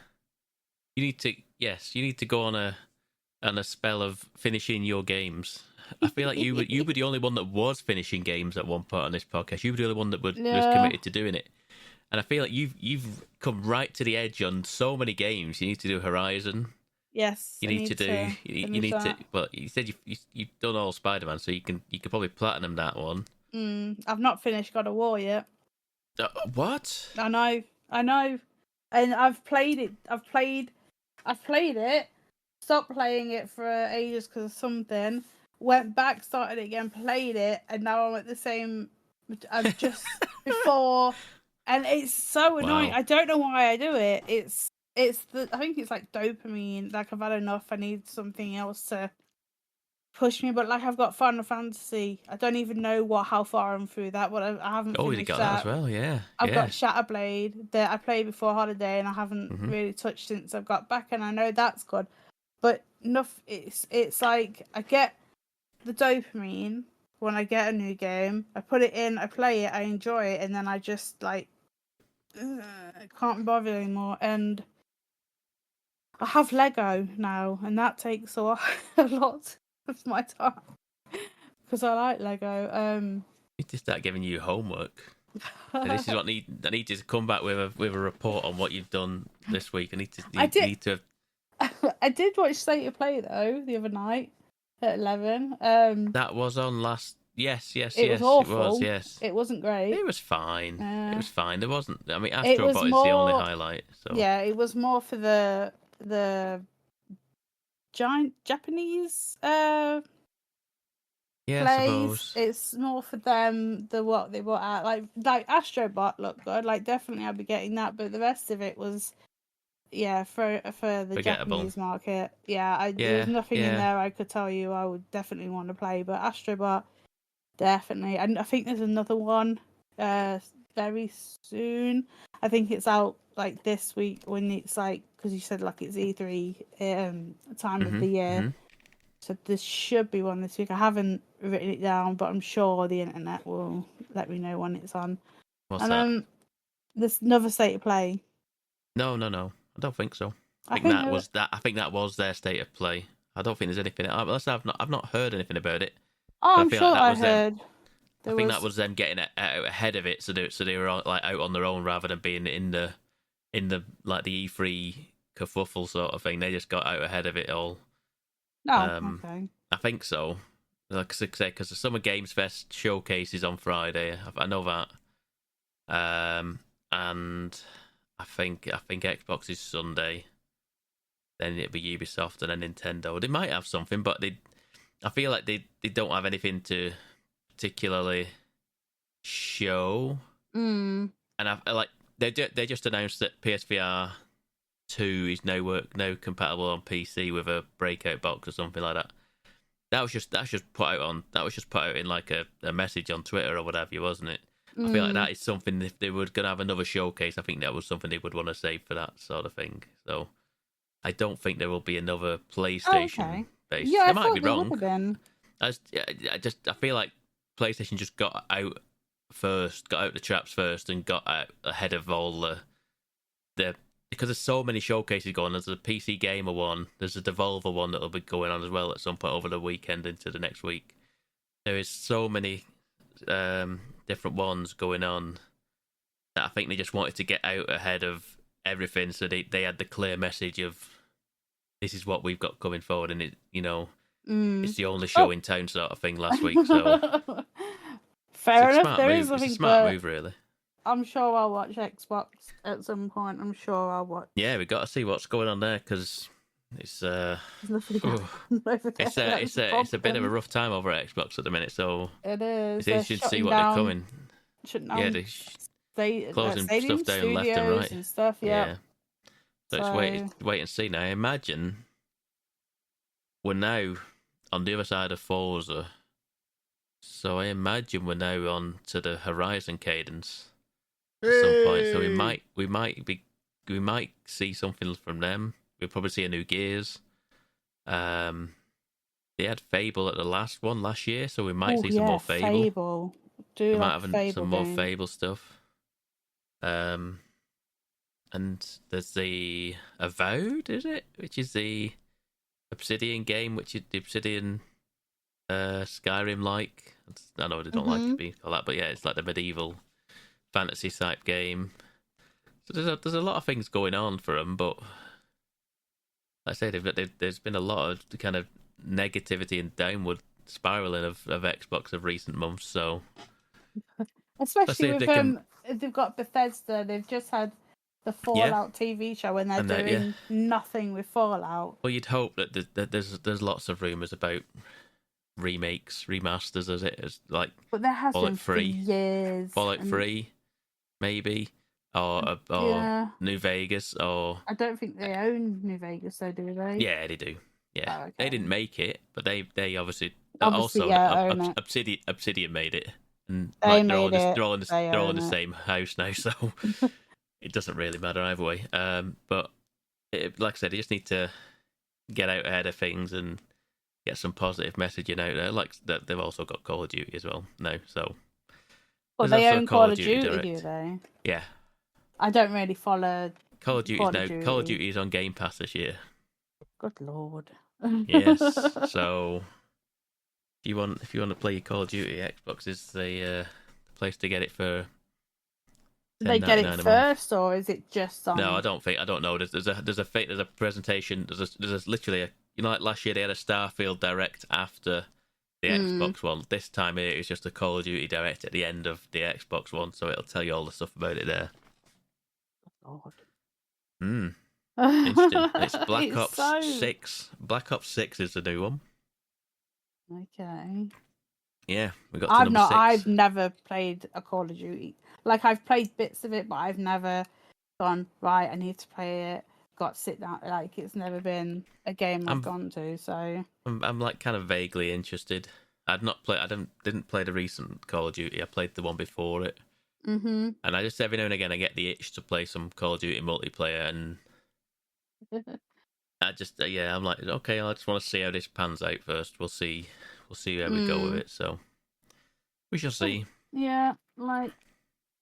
[SPEAKER 3] go on a spell of finishing your games, I feel like you were the only one that was finishing games at one point on this podcast. You were the only one that was
[SPEAKER 2] Yeah.
[SPEAKER 3] committed to doing it. And I feel like you've come right to the edge on so many games. You need to do Horizon.
[SPEAKER 2] Yes,
[SPEAKER 3] You need to. But you said you've done all Spider-Man, so you could probably platinum that one.
[SPEAKER 2] I've not finished God of War yet.
[SPEAKER 3] What?
[SPEAKER 2] I know, and I've played it. I've played it. Stopped playing it for ages because of something. Went back, started it again, played it, and now I'm at the same. I'm just before, and it's so annoying.
[SPEAKER 3] Wow.
[SPEAKER 2] I don't know why I do it. I think it's like dopamine. Like I've had enough. I need something else to push me. But like I've got Final Fantasy. I don't even know how far I'm through that. But I haven't
[SPEAKER 3] Oh,
[SPEAKER 2] finished
[SPEAKER 3] you got that as well, yeah.
[SPEAKER 2] I've got Shatterblade that I played before holiday, and I haven't really touched since I've got back. And I know that's good, but enough. It's like I get the dopamine when I get a new game. I put it in, I play it, I enjoy it, and then I just like I can't bother anymore. And I have Lego now, and that takes a lot of my time because I like Lego.
[SPEAKER 3] Need to start giving you homework. And this is what I need you to come back with a report on what you've done this week. I did
[SPEAKER 2] watch State of Play though the other night at 11.
[SPEAKER 3] That was on last. Yes.
[SPEAKER 2] It was awful.
[SPEAKER 3] It was. Yes,
[SPEAKER 2] it wasn't great.
[SPEAKER 3] It was fine. It was fine. There wasn't. I mean, Astro Bot is the only highlight. So
[SPEAKER 2] yeah, it was more for the giant Japanese
[SPEAKER 3] yeah,
[SPEAKER 2] plays.
[SPEAKER 3] I suppose.
[SPEAKER 2] It's more for them what they brought out. Like Astrobot looked good. Like definitely I'd be getting that, but the rest of it was for the
[SPEAKER 3] Forgettable.
[SPEAKER 2] Japanese market. There's nothing in there I could tell you I would definitely want to play, but Astrobot definitely. And I think there's another one very soon. I think it's out like this week when it's like, because you said like it's E3 time of the year. So there should be one this week. I haven't written it down, but I'm sure the internet will let me know when it's on.
[SPEAKER 3] What's that?
[SPEAKER 2] There's another State of Play.
[SPEAKER 3] No. I don't think so. I think that was their State of Play. I don't think there's anything. Unless I've not heard anything about it.
[SPEAKER 2] Oh, I'm sure I heard.
[SPEAKER 3] I think that was them getting out ahead of it, so they were like out on their own rather than being in the like the E3 kerfuffle sort of thing. They just got out ahead of it all.
[SPEAKER 2] Okay.
[SPEAKER 3] I think so. Like I say, because the Summer Games Fest showcases on Friday. I know that. And I think Xbox is Sunday. Then it'll be Ubisoft and then Nintendo. They might have something, but I feel like they don't have anything to particularly show. And they just announced that PSVR 2 is now compatible on PC with a breakout box or something like that. That's just put out in like a message on Twitter or whatever, wasn't it? I feel like that is something, if they were going to have another showcase, I think that was something they would want to save for that sort of thing. So I don't think there will be another PlayStation based.
[SPEAKER 2] Yeah,
[SPEAKER 3] I might be wrong.
[SPEAKER 2] Been.
[SPEAKER 3] I feel like PlayStation just got out the traps first, and got out ahead of all the because there's so many showcases going. There's a PC Gamer one, there's a Devolver one that'll be going on as well at some point over the weekend into the next week. There is so many different ones going on that I think they just wanted to get out ahead of everything, so they had the clear message of this is what we've got coming forward, and it's the only show in town sort of thing last week. So
[SPEAKER 2] fair enough. It's
[SPEAKER 3] a smart move, really.
[SPEAKER 2] I'm sure I'll watch Xbox at some point. I'm sure I'll watch.
[SPEAKER 3] Yeah, we got to see what's going on there, because it's it's a bit of a rough time over at Xbox at the minute. So
[SPEAKER 2] it is.
[SPEAKER 3] They should see what they're coming. Yeah, they're closing stuff down left and right
[SPEAKER 2] and stuff. Yeah.
[SPEAKER 3] So it's wait and see now. I imagine we're now on the other side of Forza, so I imagine we're now on to the Horizon cadence at some point. So we might see something from them. We'll probably see a new Gears. They had Fable at the last one last year, so we might see some more Fable. We might have some more Fable stuff. And there's the Avowed, is it? Which is the Obsidian game, which is the Obsidian Skyrim-like. I know they don't like it being called that, but yeah, it's like the medieval fantasy type game. So there's a lot of things going on for them, but like I say, there's been a lot of kind of negativity and downward spiraling of Xbox of recent months. So
[SPEAKER 2] especially with they've got Bethesda. They've just had the Fallout TV show, and they're doing nothing with Fallout.
[SPEAKER 3] Well, you'd hope that there's lots of rumors about remakes, remasters, like.
[SPEAKER 2] But there has been for years.
[SPEAKER 3] Fallout 3, maybe, or New Vegas, or
[SPEAKER 2] I don't think they own New Vegas, though, do they?
[SPEAKER 3] Yeah, they do. Yeah,
[SPEAKER 2] oh, okay.
[SPEAKER 3] They didn't make it, but they obviously
[SPEAKER 2] also
[SPEAKER 3] own it. Obsidian made it, and they're all in the same house now, so it doesn't really matter either way. But like I said, you just need to get out ahead of things and get some positive messaging out there. Like that, they've also got Call of Duty as well now. So,
[SPEAKER 2] well, they own Call of Duty, do they?
[SPEAKER 3] Yeah.
[SPEAKER 2] I don't really follow
[SPEAKER 3] Call of Duty now. Call of Duty is on Game Pass this year.
[SPEAKER 2] Good lord.
[SPEAKER 3] Yes. So, if you want to play your Call of Duty, Xbox is the place to get it for.
[SPEAKER 2] They get it first, or is it just on?
[SPEAKER 3] No, I don't know. There's a presentation. There's literally like last year they had a Starfield Direct after the Xbox One. This time it was just a Call of Duty Direct at the end of the Xbox One, so it'll tell you all the stuff about it there.
[SPEAKER 2] Lord.
[SPEAKER 3] Interesting. It's Black Ops 6. Black Ops 6 is the new one.
[SPEAKER 2] Okay.
[SPEAKER 3] Yeah, we got to number 6.
[SPEAKER 2] I've never played a Call of Duty. Like, I've played bits of it, but I've never gone, right, I need to play it. Got to sit down. Like, it's never been a game I've gone to, so.
[SPEAKER 3] I'm like kind of vaguely interested. I didn't play the recent Call of Duty. I played the one before it.
[SPEAKER 2] Mm-hmm.
[SPEAKER 3] And I just, every now and again, I get the itch to play some Call of Duty multiplayer, and I just, I'm like, okay, I just want to see how this pans out first. We'll see how we go with it. So we shall see.
[SPEAKER 2] Yeah, like,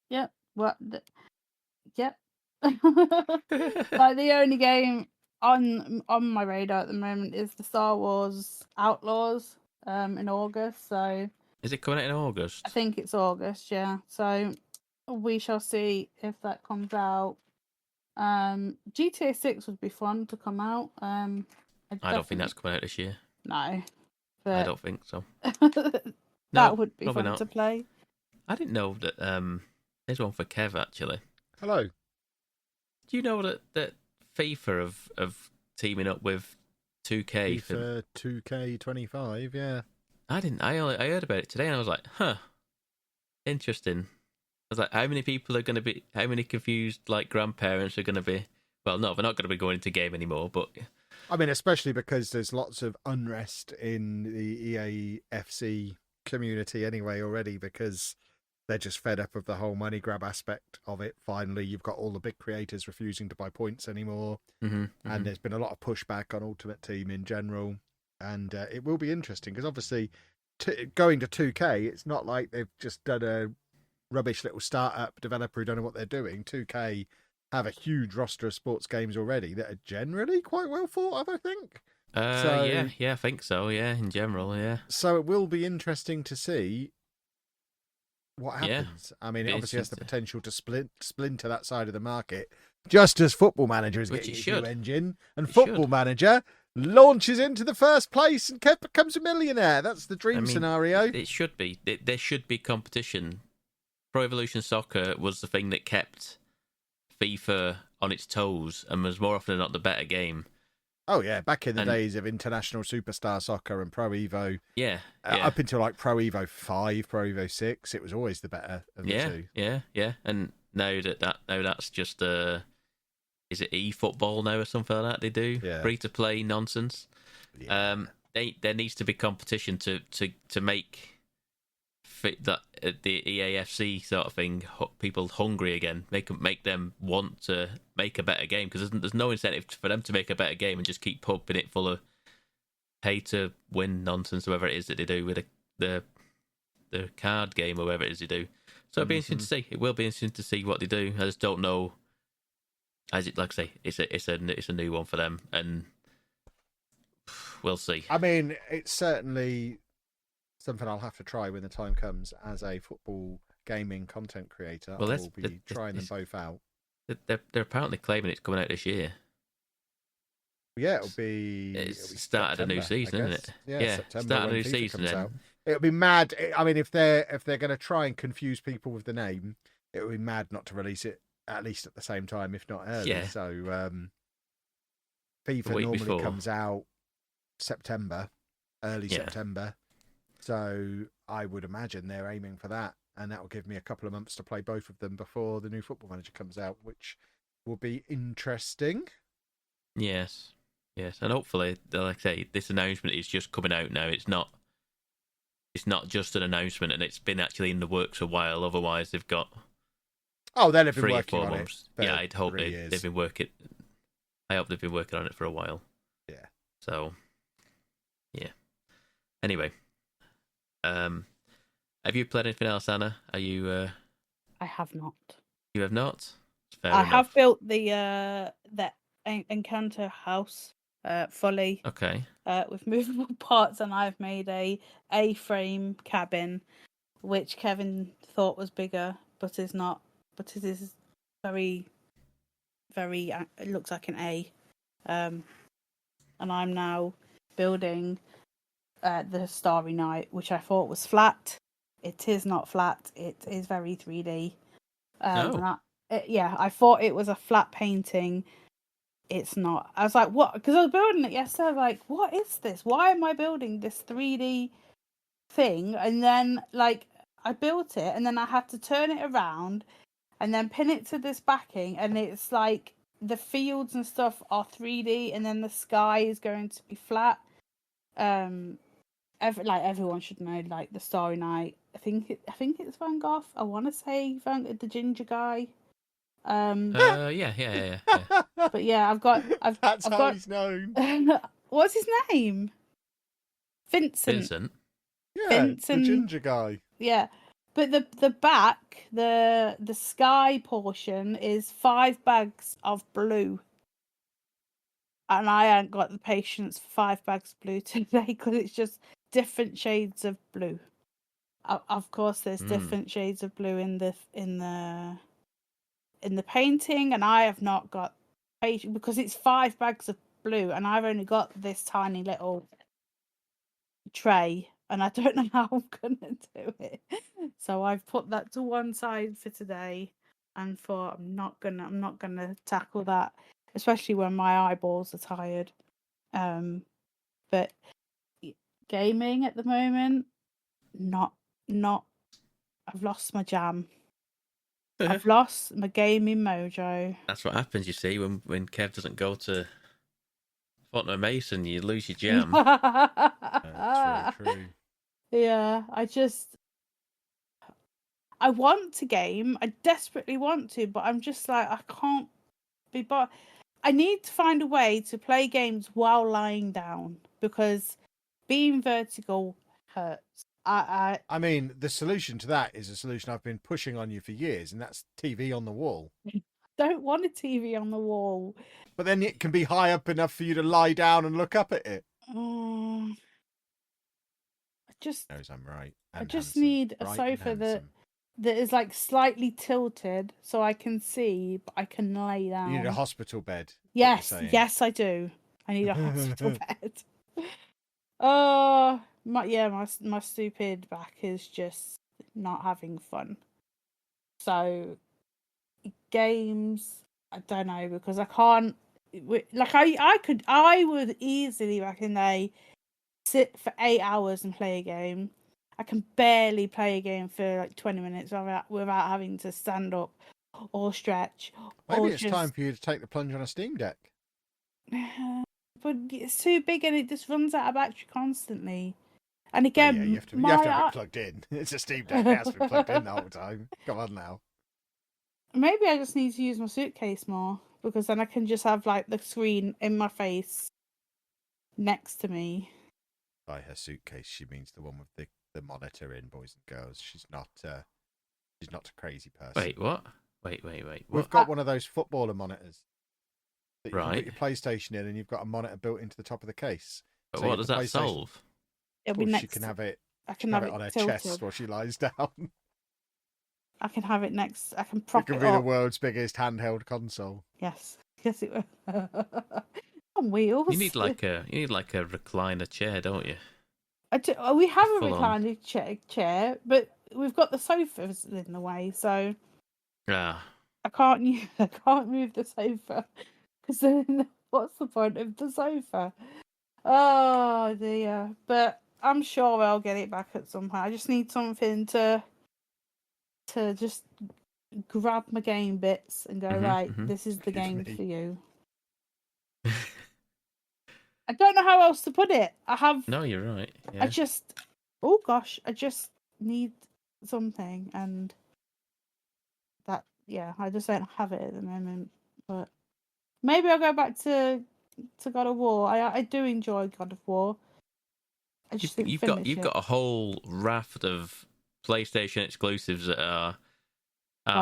[SPEAKER 2] yep. Yep. Like the only game on my radar at the moment is the Star Wars Outlaws in August. So
[SPEAKER 3] is it coming out in August?
[SPEAKER 2] I think it's August. Yeah. So we shall see if that comes out. GTA 6 would be fun to come out. I
[SPEAKER 3] don't think that's coming out this year.
[SPEAKER 2] No, but
[SPEAKER 3] I don't think so.
[SPEAKER 2] That would be fun to play.
[SPEAKER 3] I didn't know that. There's one for Kev actually.
[SPEAKER 1] Hello.
[SPEAKER 3] Do you know that FIFA of teaming up with 2K
[SPEAKER 1] FIFA 2K25? Yeah.
[SPEAKER 3] I didn't. I heard about it today, and I was like, huh, interesting. I was like, how many people are going to be? How many confused like grandparents are going to be? Well, no, they're not going to be going into game anymore. But
[SPEAKER 1] I mean, especially because there's lots of unrest in the EA FC community anyway already, because they're just fed up of the whole money grab aspect of it. Finally, you've got all the big creators refusing to buy points anymore, and there's been a lot of pushback on Ultimate Team in general. And it will be interesting because obviously, going to 2K, it's not like they've just done a rubbish little startup developer who don't know what they're doing. 2K have a huge roster of sports games already that are generally quite well thought of, I think.
[SPEAKER 3] Yeah, I think so. Yeah, in general, yeah.
[SPEAKER 1] So it will be interesting to see what happens. I mean, it obviously has the potential to splinter that side of the market, just as Football Manager is getting a new engine, and Football Manager launches into the first place and becomes a millionaire. That's the dream scenario.
[SPEAKER 3] It should be. There should be competition. Pro Evolution Soccer was the thing that kept FIFA on its toes and was more often than not the better game.
[SPEAKER 1] Oh yeah, back in the days of International Superstar Soccer and Pro Evo.
[SPEAKER 3] Yeah.
[SPEAKER 1] Up until like Pro Evo 5, Pro Evo 6, it was always the better of the two.
[SPEAKER 3] Yeah. And now that's just is it eFootball now or something like that they do?
[SPEAKER 1] Yeah.
[SPEAKER 3] Free to play nonsense.
[SPEAKER 1] Yeah.
[SPEAKER 3] There needs to be competition to make that the EAFC sort of thing, people hungry again, make them want to make a better game, because there's no incentive for them to make a better game and just keep pumping it full of pay to win nonsense, whatever it is that they do with the card game or whatever it is they do. So it'll be interesting to see. It will be interesting to see what they do. I just don't know. Like I say, it's a new one for them, and we'll see.
[SPEAKER 1] I mean, it's certainly something I'll have to try when the time comes as a football gaming content creator.
[SPEAKER 3] Well,
[SPEAKER 1] I will be trying them both out.
[SPEAKER 3] They're apparently claiming it's coming out this year.
[SPEAKER 1] Yeah, it'll be
[SPEAKER 3] started
[SPEAKER 1] September,
[SPEAKER 3] a new season, isn't it?
[SPEAKER 1] Yeah, September
[SPEAKER 3] started a
[SPEAKER 1] when
[SPEAKER 3] new
[SPEAKER 1] FIFA
[SPEAKER 3] season.
[SPEAKER 1] comes
[SPEAKER 3] Then.
[SPEAKER 1] out. It'll be mad. I mean, if they're going to try and confuse people with the name, it would be mad not to release it at least at the same time, if not early.
[SPEAKER 3] Yeah.
[SPEAKER 1] So FIFA normally
[SPEAKER 3] before.
[SPEAKER 1] comes out September, early September. So I would imagine they're aiming for that, and that will give me a couple of months to play both of them before the new Football Manager comes out, which will be interesting.
[SPEAKER 3] Yes, and hopefully, like I say, this announcement is just coming out now. It's not just an announcement, and it's been actually in the works a while. Otherwise, they've got
[SPEAKER 1] they'll have been
[SPEAKER 3] 3 or
[SPEAKER 1] working
[SPEAKER 3] 4
[SPEAKER 1] on
[SPEAKER 3] months.
[SPEAKER 1] it.
[SPEAKER 3] Yeah, I'd hope they've been working. I hope they've been working on it for a while.
[SPEAKER 1] Yeah.
[SPEAKER 3] So, yeah. Anyway, have you played anything else, Anna? Are you?
[SPEAKER 2] I have not.
[SPEAKER 3] You have not.
[SPEAKER 2] Fair enough. Have built the Encanto house fully.
[SPEAKER 3] Okay.
[SPEAKER 2] With movable parts, and I've made a A-frame cabin, which Kevin thought was bigger, but is not. But it is very, very. It looks like an A. And I'm now building the Starry Night, which I thought was flat. It is not flat. It is very 3D. I thought it was a flat painting. It's not. I was like, what? Because I was building it yesterday. I was like, what is this? Why am I building this 3D thing? And then, like, I built it, and then I had to turn it around and then pin it to this backing, and it's like the fields and stuff are 3D, and then the sky is going to be flat. Everyone should know, like, the Starry Night. I think it's Van Gogh. I want to say the ginger guy.
[SPEAKER 3] Yeah.
[SPEAKER 2] But yeah, I've
[SPEAKER 1] how
[SPEAKER 2] got...
[SPEAKER 1] he's known.
[SPEAKER 2] What's his name? Vincent.
[SPEAKER 1] Yeah,
[SPEAKER 2] Vincent.
[SPEAKER 1] The ginger guy.
[SPEAKER 2] Yeah, but the back, the sky portion is 5 bags of blue, and I ain't got the patience for 5 bags of blue today because it's just different shades of blue. Of course, there's different shades of blue in the painting, and I have not got patience because it's 5 bags of blue, and I've only got this tiny little tray, and I don't know how I'm gonna do it. So I've put that to one side for today, and thought I'm not gonna tackle that, especially when my eyeballs are tired. But gaming at the moment, not. I've lost my jam. I've lost my gaming mojo.
[SPEAKER 3] That's what happens, you see, when Kev doesn't go to Fortnite Mason, you lose your jam.
[SPEAKER 1] That's very true.
[SPEAKER 2] Yeah, I want to game. I desperately want to, but I'm just like, I can't be bothered. I need to find a way to play games while lying down, because being vertical hurts. I
[SPEAKER 1] mean, the solution to that is a solution I've been pushing on you for years, and that's TV on the wall.
[SPEAKER 2] Don't want a TV on the wall.
[SPEAKER 1] But then it can be high up enough for you to lie down and look up at it.
[SPEAKER 2] I'm
[SPEAKER 1] right.
[SPEAKER 2] I just need a sofa that is like slightly tilted so I can see, but I can lay down.
[SPEAKER 1] You need a hospital bed.
[SPEAKER 2] Yes, I do. I need a hospital bed. My stupid back is just not having fun. So games, I don't know, because I can't. Like I would easily back in the day sit for 8 hours and play a game. I can barely play a game for like 20 minutes without having to stand up or stretch.
[SPEAKER 1] Maybe it's time for you to take the plunge on a Steam Deck.
[SPEAKER 2] But it's too big and it just runs out of battery constantly. And again,
[SPEAKER 1] you have to have it plugged in. It's a Steam Deck. It has to be plugged in the whole time. Come on now.
[SPEAKER 2] Maybe I just need to use my suitcase more, because then I can just have like the screen in my face next to me.
[SPEAKER 1] By her suitcase, she means the one with the monitor in, boys and girls. She's not a crazy person.
[SPEAKER 3] Wait, what? Wait.
[SPEAKER 1] We've got one of those footballer monitors. That you
[SPEAKER 3] right.
[SPEAKER 1] can put your PlayStation in, and you've got a monitor built into the top of the case.
[SPEAKER 3] But what does that solve?
[SPEAKER 2] It'll be next.
[SPEAKER 1] She can have it
[SPEAKER 2] I can have it
[SPEAKER 1] on her
[SPEAKER 2] tilted.
[SPEAKER 1] chest while she lies down.
[SPEAKER 2] I can have it next. I can
[SPEAKER 1] It
[SPEAKER 2] prop
[SPEAKER 1] could
[SPEAKER 2] it
[SPEAKER 1] be
[SPEAKER 2] up.
[SPEAKER 1] the world's biggest handheld console.
[SPEAKER 2] Yes, yes, it will. On wheels.
[SPEAKER 3] You need like a recliner chair, don't you?
[SPEAKER 2] We have a
[SPEAKER 3] Full on.
[SPEAKER 2] recliner chair, but we've got the sofas in the way, so
[SPEAKER 3] Ah,
[SPEAKER 2] I can't move the sofa because then what's the point of the sofa? Oh dear! But I'm sure I'll get it back at some point. I just need something to just grab my game bits and go right. This is the game for you. I don't know how else to put it.
[SPEAKER 3] No, you're right. Yeah.
[SPEAKER 2] I just need something, and that I just don't have it at the moment. But maybe I'll go back to God of War. I do enjoy God of War. I just
[SPEAKER 3] you've got a whole raft of PlayStation exclusives that are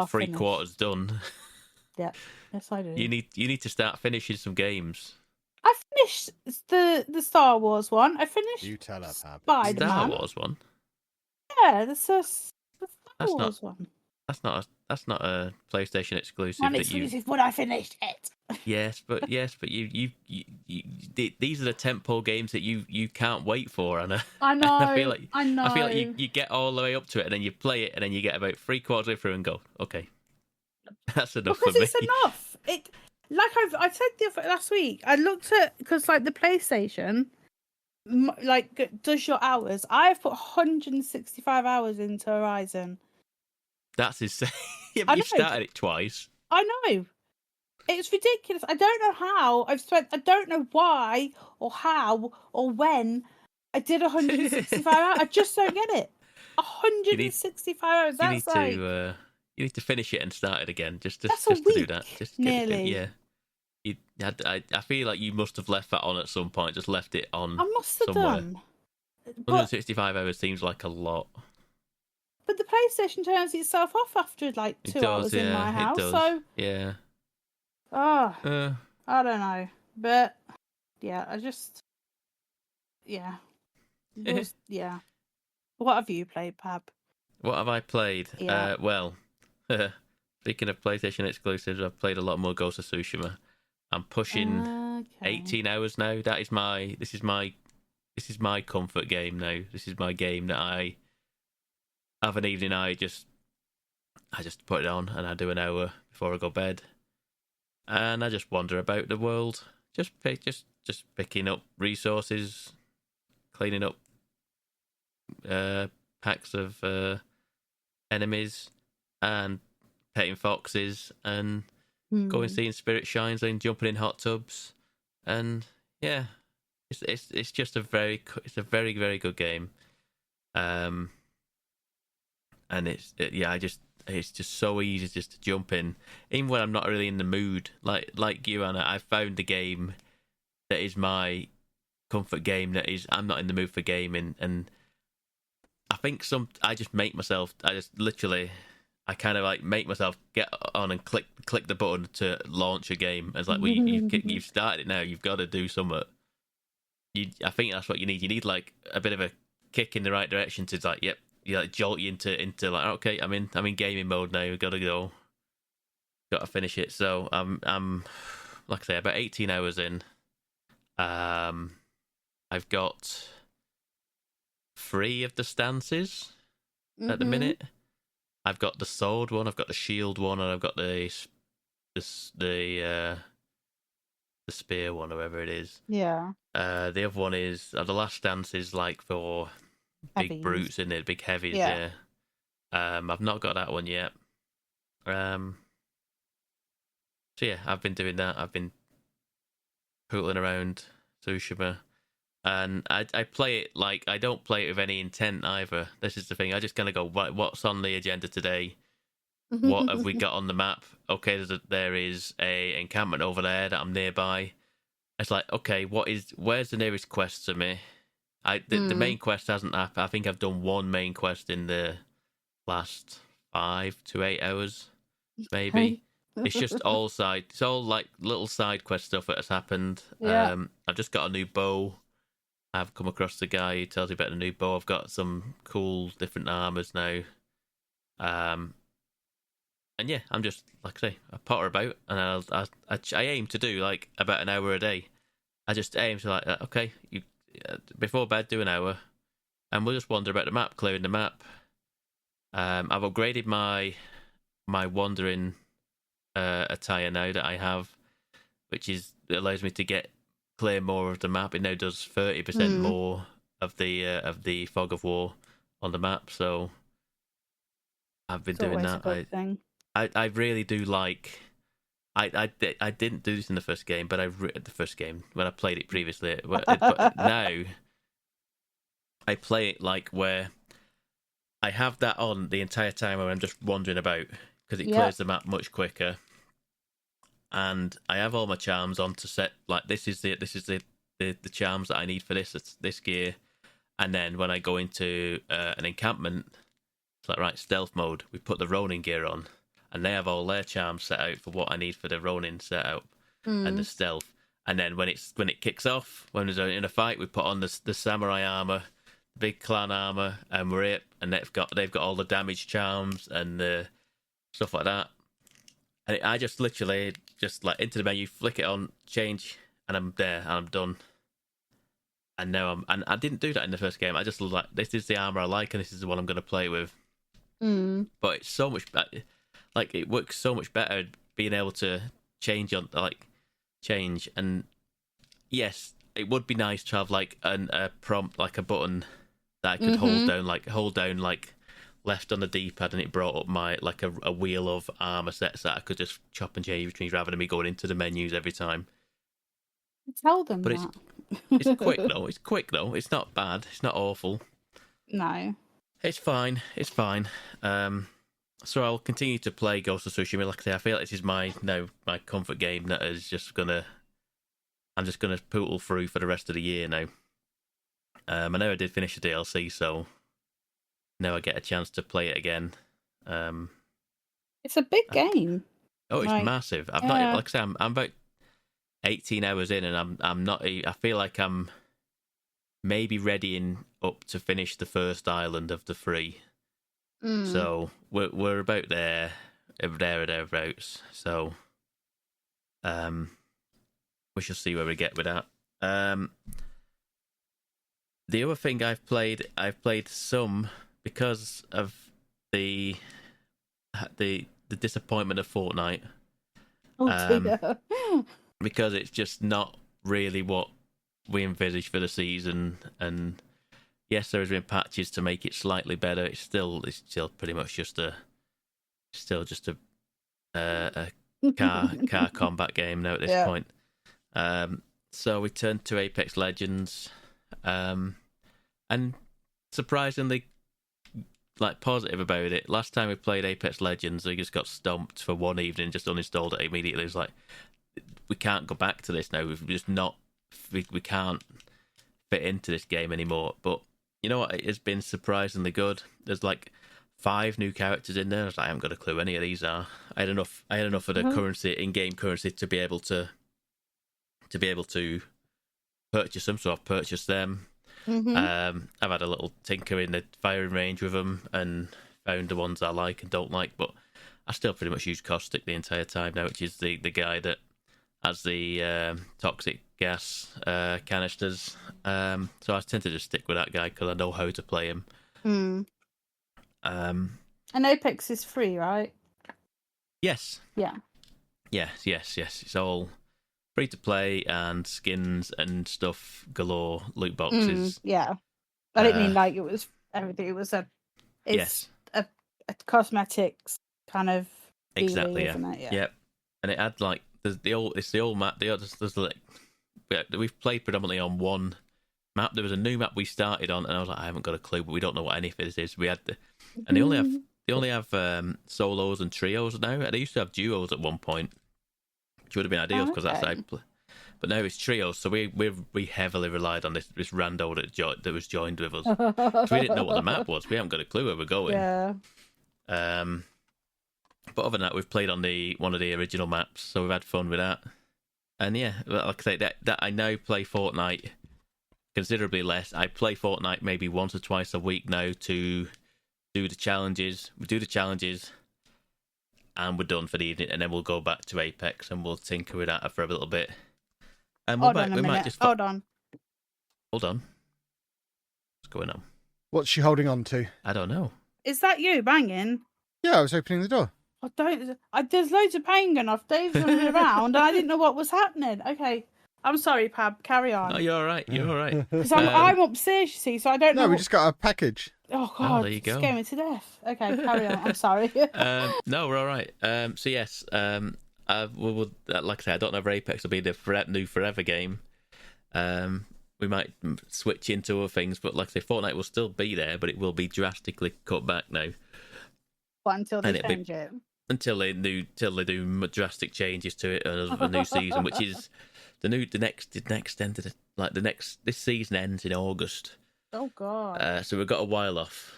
[SPEAKER 3] three quarters done.
[SPEAKER 2] Yeah, yes, I do.
[SPEAKER 3] You need to start finishing some games.
[SPEAKER 2] I finished the Star Wars one. I finished.
[SPEAKER 1] You tell her, Pab.
[SPEAKER 2] Spider-Man.
[SPEAKER 3] Star Wars one.
[SPEAKER 2] Yeah, the Star Wars one.
[SPEAKER 3] That's not a PlayStation exclusive.
[SPEAKER 2] One exclusive, but I finished it.
[SPEAKER 3] Yes, but you these are the tentpole games that you can't wait for, Anna.
[SPEAKER 2] I know.
[SPEAKER 3] I feel like you get all the way up to it and then you play it and then you get about 3/4 way through and go, okay, that's enough for me.
[SPEAKER 2] Because it's enough. I said last week. I looked at because like the PlayStation, like does your hours. I've put 165 hours into Horizon.
[SPEAKER 3] That's insane. Yeah, but you've started it twice.
[SPEAKER 2] I know. It's ridiculous. I don't know how I've spent. I don't know why or how or when I did 165 hours. I just don't get it. 165 hours.
[SPEAKER 3] You need to finish it and start it again. Just to do that. Just
[SPEAKER 2] nearly.
[SPEAKER 3] Yeah. I feel like you must have left that on at some point. Just left it on.
[SPEAKER 2] I must have
[SPEAKER 3] somewhere.
[SPEAKER 2] done.
[SPEAKER 3] 165 hours seems like a lot.
[SPEAKER 2] But the PlayStation turns itself off after like 2 hours in my house. So
[SPEAKER 3] yeah.
[SPEAKER 2] I don't know, but yeah, yeah. What have you played, Pab?
[SPEAKER 3] What have I played?
[SPEAKER 2] Yeah.
[SPEAKER 3] Well, speaking of PlayStation exclusives, I've played a lot more Ghost of Tsushima. I'm pushing 18 hours now. This is my comfort game now. This is my game that I have an evening. I just put it on and I do an hour before I go bed, and I just wander about the world, just picking up resources, cleaning up packs of enemies, and petting foxes, and going seeing spirit shrines, and jumping in hot tubs, and yeah, it's just a very very good game, and it's just so easy just to jump in, even when I'm not really in the mood. Like you, Anna, I found the game that is my comfort game. I'm not in the mood for gaming, and I think I kind of like make myself get on and click the button to launch a game. It's like, well, you've started it now. You've got to do something. I think that's what you need. You need like a bit of a kick in the right direction to like, yep, you like jolt you into like, okay, I'm in gaming mode now. We've got to go. Got to finish it. So I'm like I say, about 18 hours in. I've got 3 of the stances at the minute. I've got the sword one, I've got the shield one, and I've got the spear one, or whatever it is.
[SPEAKER 2] Yeah.
[SPEAKER 3] The other one is the last stance is like for big brutes in it, big heavies. Yeah. I've not got that one yet. So yeah, I've been doing that. I've been pootling around Tsushima. And I play it like I don't play it with any intent either. This is the thing. I just kind of go, what's on the agenda today? What have we got on the map? Okay, there is a encampment over there that I'm nearby. It's like, okay, where's the nearest quest to me? The main quest hasn't happened. I think I've done one main quest in the last 5 to 8 hours, maybe. It's just it's all like little side quest stuff that has happened.
[SPEAKER 2] Yeah.
[SPEAKER 3] I've just got a new bow. I've come across the guy who tells me about the new bow. I've got some cool different armors now. And yeah, I'm just, like I say, I potter about, and I aim to do like about an hour a day. I just aim to like, okay, you before bed do an hour, and we'll just wander about the map, clearing the map. I've upgraded my wandering attire now that I have, which allows me to clear more of the map. It now does 30% more of the fog of war on the map. So I've been doing that.
[SPEAKER 2] A good thing.
[SPEAKER 3] I really do like. I didn't do this in the first game, but the first game when I played it previously. But now I play it like where I have that on the entire time where I'm just wandering about because it clears the map much quicker, and I have all my charms on to set like this is the charms that I need for this gear, and then when I go into an encampment, it's like right stealth mode. We put the Ronin gear on. And they have all their charms set out for what I need for the Ronin setup and the stealth. And then when it kicks off, when there's in a fight, we put on the samurai armor, big clan armor, and we're it. And they've got all the damage charms and the stuff like that. And I just literally just like into the menu, flick it on, change, and I'm there and I'm done. And now I didn't do that in the first game. I just was like, this is the armor I like, and this is the one I'm going to play with. But it's so much better. Like it works so much better being able to change. And yes, it would be nice to have like a prompt, like a button that I could hold down like left on the D-pad, and it brought up my like a wheel of armor sets that I could just chop and change between rather than me going into the menus every time.
[SPEAKER 2] Tell them
[SPEAKER 3] but
[SPEAKER 2] that.
[SPEAKER 3] It's quick though. It's quick though. It's not bad. It's not awful.
[SPEAKER 2] No.
[SPEAKER 3] It's fine. It's fine. So I'll continue to play Ghost of Tsushima. Like I say, I feel like this is my comfort game that is I'm just gonna poodle through for the rest of the year now. I know I did finish the DLC, so now I get a chance to play it again.
[SPEAKER 2] It's a big game.
[SPEAKER 3] Oh, it's massive. I've not, like I say, I'm about 18 hours in, and I'm not. I feel like I'm maybe readying up to finish the first island of the 3. So we're about there or thereabouts. So we shall see where we get with that. The other thing I've played some because of the disappointment of Fortnite.
[SPEAKER 2] Oh dear.
[SPEAKER 3] Because it's just not really what we envisaged for the season, and yes, there has been patches to make it slightly better. It's still pretty much just a car combat game now at this point. So we turned to Apex Legends, and surprisingly, like positive about it. Last time we played Apex Legends, we just got stomped for one evening, just uninstalled it immediately. It was like, we can't go back to this now. We've just not, we can't fit into this game anymore. But you know what? It has been surprisingly good. There's like 5 new characters in there. I was like, I haven't got a clue any of these are. I had enough of the currency, in-game currency, to be able to purchase them. So I've purchased them. I've had a little tinker in the firing range with them and found the ones I like and don't like. But I still pretty much use Caustic the entire time now, which is the guy that has the toxic gas canisters. So I tend to just stick with that guy because I know how to play him.
[SPEAKER 2] And Apex is free, right?
[SPEAKER 3] Yes.
[SPEAKER 2] Yeah.
[SPEAKER 3] Yes. It's all free to play and skins and stuff galore, loot boxes.
[SPEAKER 2] Yeah. I didn't mean like it was everything. It was a cosmetics kind of
[SPEAKER 3] exactly,
[SPEAKER 2] isn't it? Yeah.
[SPEAKER 3] Yep. And it had like it's the old map. There's like we've played predominantly on one map. There was a new map we started on, and I was like, I haven't got a clue, but we don't know what any of this is. We had and they only have solos and trios now. They used to have duos at one point, which would have been ideal because that's how I play. But now it's trios, so we heavily relied on this rando that was joined with us. So we didn't know what the map was. We haven't got a clue where we're going.
[SPEAKER 2] Yeah.
[SPEAKER 3] But other than that, we've played on one of the original maps, so we've had fun with that. And yeah, like I say, that I now play Fortnite considerably less. I play Fortnite maybe once or twice a week now to do the challenges. We do the challenges, and we're done for the evening, and then we'll go back to Apex and we'll tinker with that for a little bit. And
[SPEAKER 2] Hold on a minute. Hold on.
[SPEAKER 3] Hold on. What's going on?
[SPEAKER 1] What's she holding on to?
[SPEAKER 3] I don't know.
[SPEAKER 2] Is that you banging?
[SPEAKER 1] Yeah, I was opening the door.
[SPEAKER 2] There's loads of banging off. Dave's running around, and I didn't know what was happening. Okay. I'm sorry, Pab. Carry on.
[SPEAKER 3] No, you're all right. You're all right.
[SPEAKER 2] Because I'm upstairs, you see, so I don't know.
[SPEAKER 1] No, we just got a package.
[SPEAKER 2] Oh, God.
[SPEAKER 3] There you go.
[SPEAKER 2] It's scaring me to death. Okay, carry on. I'm sorry.
[SPEAKER 3] No, we're all right. So, yes, like I say, I don't know if Apex will be the new forever game. We might switch into other things, but like I say, Fortnite will still be there, but it will be drastically cut back now.
[SPEAKER 2] But until they change it.
[SPEAKER 3] Until they do drastic changes to it and a new season, which is this season ends in August.
[SPEAKER 2] Oh God!
[SPEAKER 3] So we've got a while off.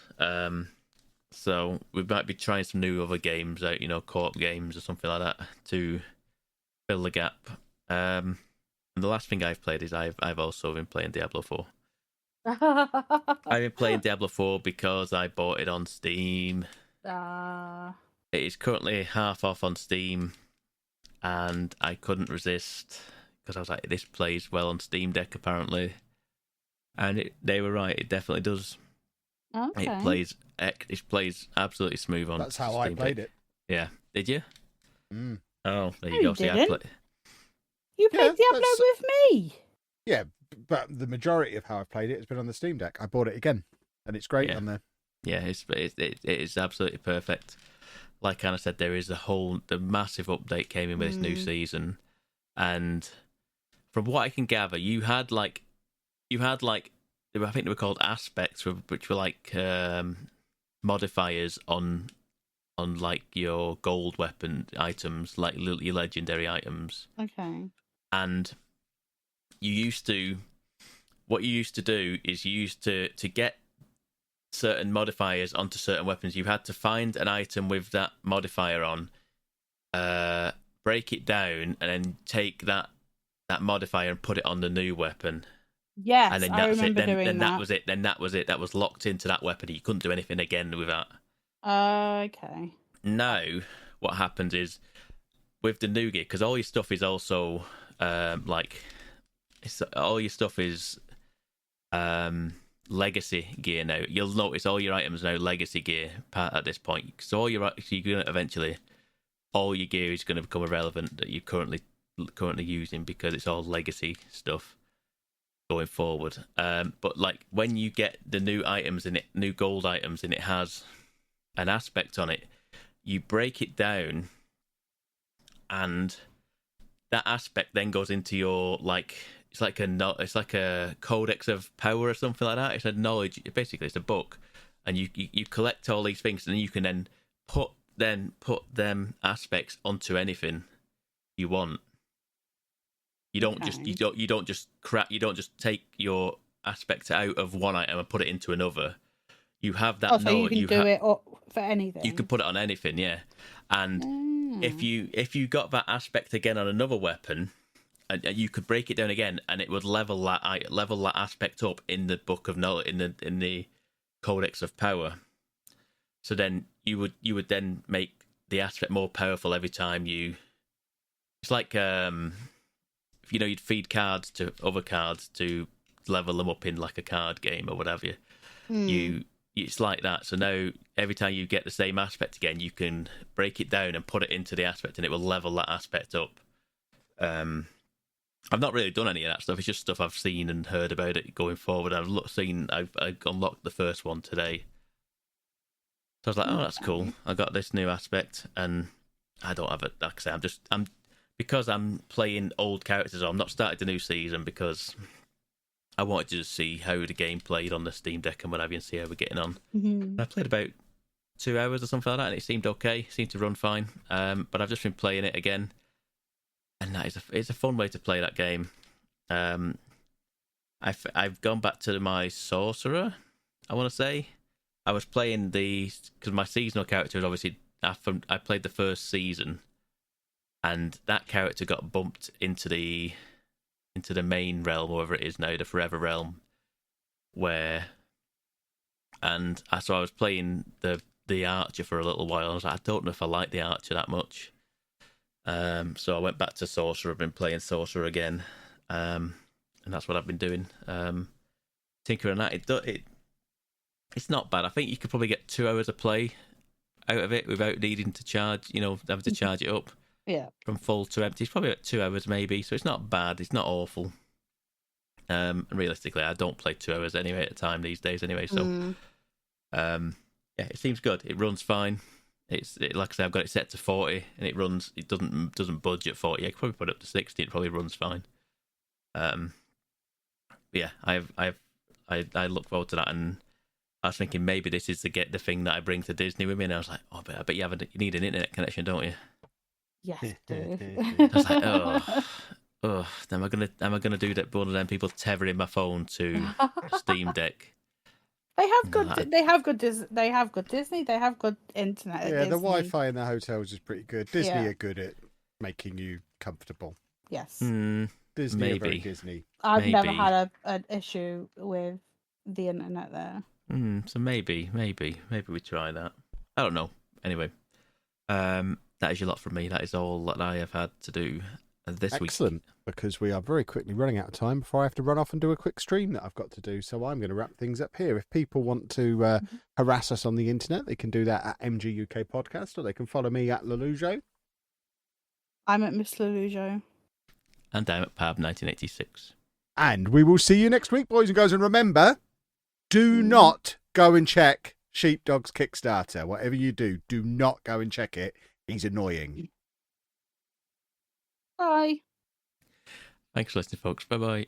[SPEAKER 3] So we might be trying some new other games out, co-op games or something like that to fill the gap. And the last thing I've played is I've also been playing Diablo 4. I've been playing Diablo 4 because I bought it on Steam. It is currently half off on Steam, and I couldn't resist because I was like, this plays well on Steam Deck apparently, and they were right. It definitely does.
[SPEAKER 2] Okay.
[SPEAKER 3] It plays absolutely smooth on.
[SPEAKER 1] That's how
[SPEAKER 3] Steam
[SPEAKER 1] I played
[SPEAKER 3] Deck.
[SPEAKER 1] it.
[SPEAKER 3] Yeah, did you?
[SPEAKER 1] Mm.
[SPEAKER 3] Oh, there
[SPEAKER 2] No,
[SPEAKER 3] you go.
[SPEAKER 2] you
[SPEAKER 3] See,
[SPEAKER 2] didn't. You played Diablo with me.
[SPEAKER 1] Yeah, but the majority of how I've played it has been on the Steam Deck. I bought it again, and it's great on there. Yeah,
[SPEAKER 3] it is absolutely perfect. Like Anna said, there is the massive update came in with this new season, and from what I can gather, you had like I think they were called aspects, which were like modifiers on like your gold weapon items, like your legendary items.
[SPEAKER 2] Okay.
[SPEAKER 3] And what you used to do is you used to get certain modifiers onto certain weapons. You had to find an item with that modifier on, break it down, and then take that modifier and put it on the new weapon.
[SPEAKER 2] Yes,
[SPEAKER 3] and then
[SPEAKER 2] I
[SPEAKER 3] that's
[SPEAKER 2] remember
[SPEAKER 3] it.
[SPEAKER 2] doing
[SPEAKER 3] Then
[SPEAKER 2] that.
[SPEAKER 3] that was it. Then that was it. That was locked into that weapon. You couldn't do anything again with that.
[SPEAKER 2] Okay.
[SPEAKER 3] Now, what happens is with the new gear, because all your stuff is also all your stuff is legacy gear now. You'll notice all your items are now legacy gear at this point. So all your gear is going to become irrelevant that you're currently using because it's all legacy stuff going forward. But like when you get the new items in it, new gold items, and it has an aspect on it, you break it down, and that aspect then goes into your it's like a codex of power or something like that. It's a knowledge. Basically, it's a book, and you collect all these things, and you can then put them aspects onto anything you want. You don't just take your aspect out of one item and put it into another. You have that knowledge.
[SPEAKER 2] You can do it for anything.
[SPEAKER 3] You can put it on anything, yeah. And if you got that aspect again on another weapon, and you could break it down again, and it would level that aspect up in the book of knowledge, in the Codex of Power. So then you would then make the aspect more powerful every time you. It's like you'd feed cards to other cards to level them up in like a card game or whatever. It's like that. So now every time you get the same aspect again, you can break it down and put it into the aspect, and it will level that aspect up. I've not really done any of that stuff. It's just stuff I've seen and heard about it going forward. I've unlocked the first one today. So I was like, oh, that's cool. I got this new aspect, and I don't have it. Like I say, because I'm playing old characters. I'm not started the new season because I wanted to just see how the game played on the Steam Deck and whatever, and see how we're getting on.
[SPEAKER 2] Mm-hmm.
[SPEAKER 3] I played about 2 hours or something like that, and it seemed okay. It seemed to run fine. But I've just been playing it again, and it's a fun way to play that game. I've gone back to my sorcerer. I want to say I was playing because my seasonal character is obviously I played the first season, and that character got bumped into the main realm, whatever it is now, the Forever realm. and so I was playing the Archer for a little while. I was like, I don't know if I like the Archer that much. So I went back to Sorcerer. I've been playing Sorcerer again, and that's what I've been doing. Tinkering that, it's not bad. I think you could probably get 2 hours of play out of it without needing to charge. Having to charge it up.
[SPEAKER 2] Yeah.
[SPEAKER 3] From full to empty, it's probably about 2 hours maybe. So it's not bad. It's not awful. And realistically, I don't play 2 hours anyway at a time these days anyway. So, yeah, it seems good. It runs fine. Like I said, I've got it set to 40, and it runs. It doesn't budge at 40. I could probably put it up to 60. It probably runs fine. Yeah, I look forward to that, and I was thinking maybe this is the thing that I bring to Disney with me. And I was like, oh, but I bet you need an internet connection, don't you?
[SPEAKER 2] Yes, dude.
[SPEAKER 3] I was like, am I gonna do that? One of them people tethering my phone to a Steam Deck.
[SPEAKER 2] They have good Disney. They have good internet.
[SPEAKER 1] Yeah, the Wi-Fi in the hotels is pretty good. Disney are good at making you comfortable.
[SPEAKER 2] Yes.
[SPEAKER 1] Disney
[SPEAKER 3] maybe.
[SPEAKER 1] are very Disney.
[SPEAKER 2] I've never had an issue with the internet there.
[SPEAKER 3] So maybe we try that. I don't know. Anyway, that is your lot from me. That is all that I have had to do this week.
[SPEAKER 1] Excellent, because we are very quickly running out of time before I have to run off and do a quick stream that I've got to do. So I'm going to wrap things up here. If people want to harass us on the internet, they can do that at Mgukpodcast, or they can follow me at Lelujo.
[SPEAKER 2] I'm at Miss Lelujo.
[SPEAKER 3] And I'm at Pab1986.
[SPEAKER 1] And we will see you next week, boys and girls. And remember, do not go and check Sheepdog's Kickstarter. Whatever you do not go and check it. He's annoying.
[SPEAKER 2] Bye.
[SPEAKER 3] Thanks for listening, folks. Bye-bye.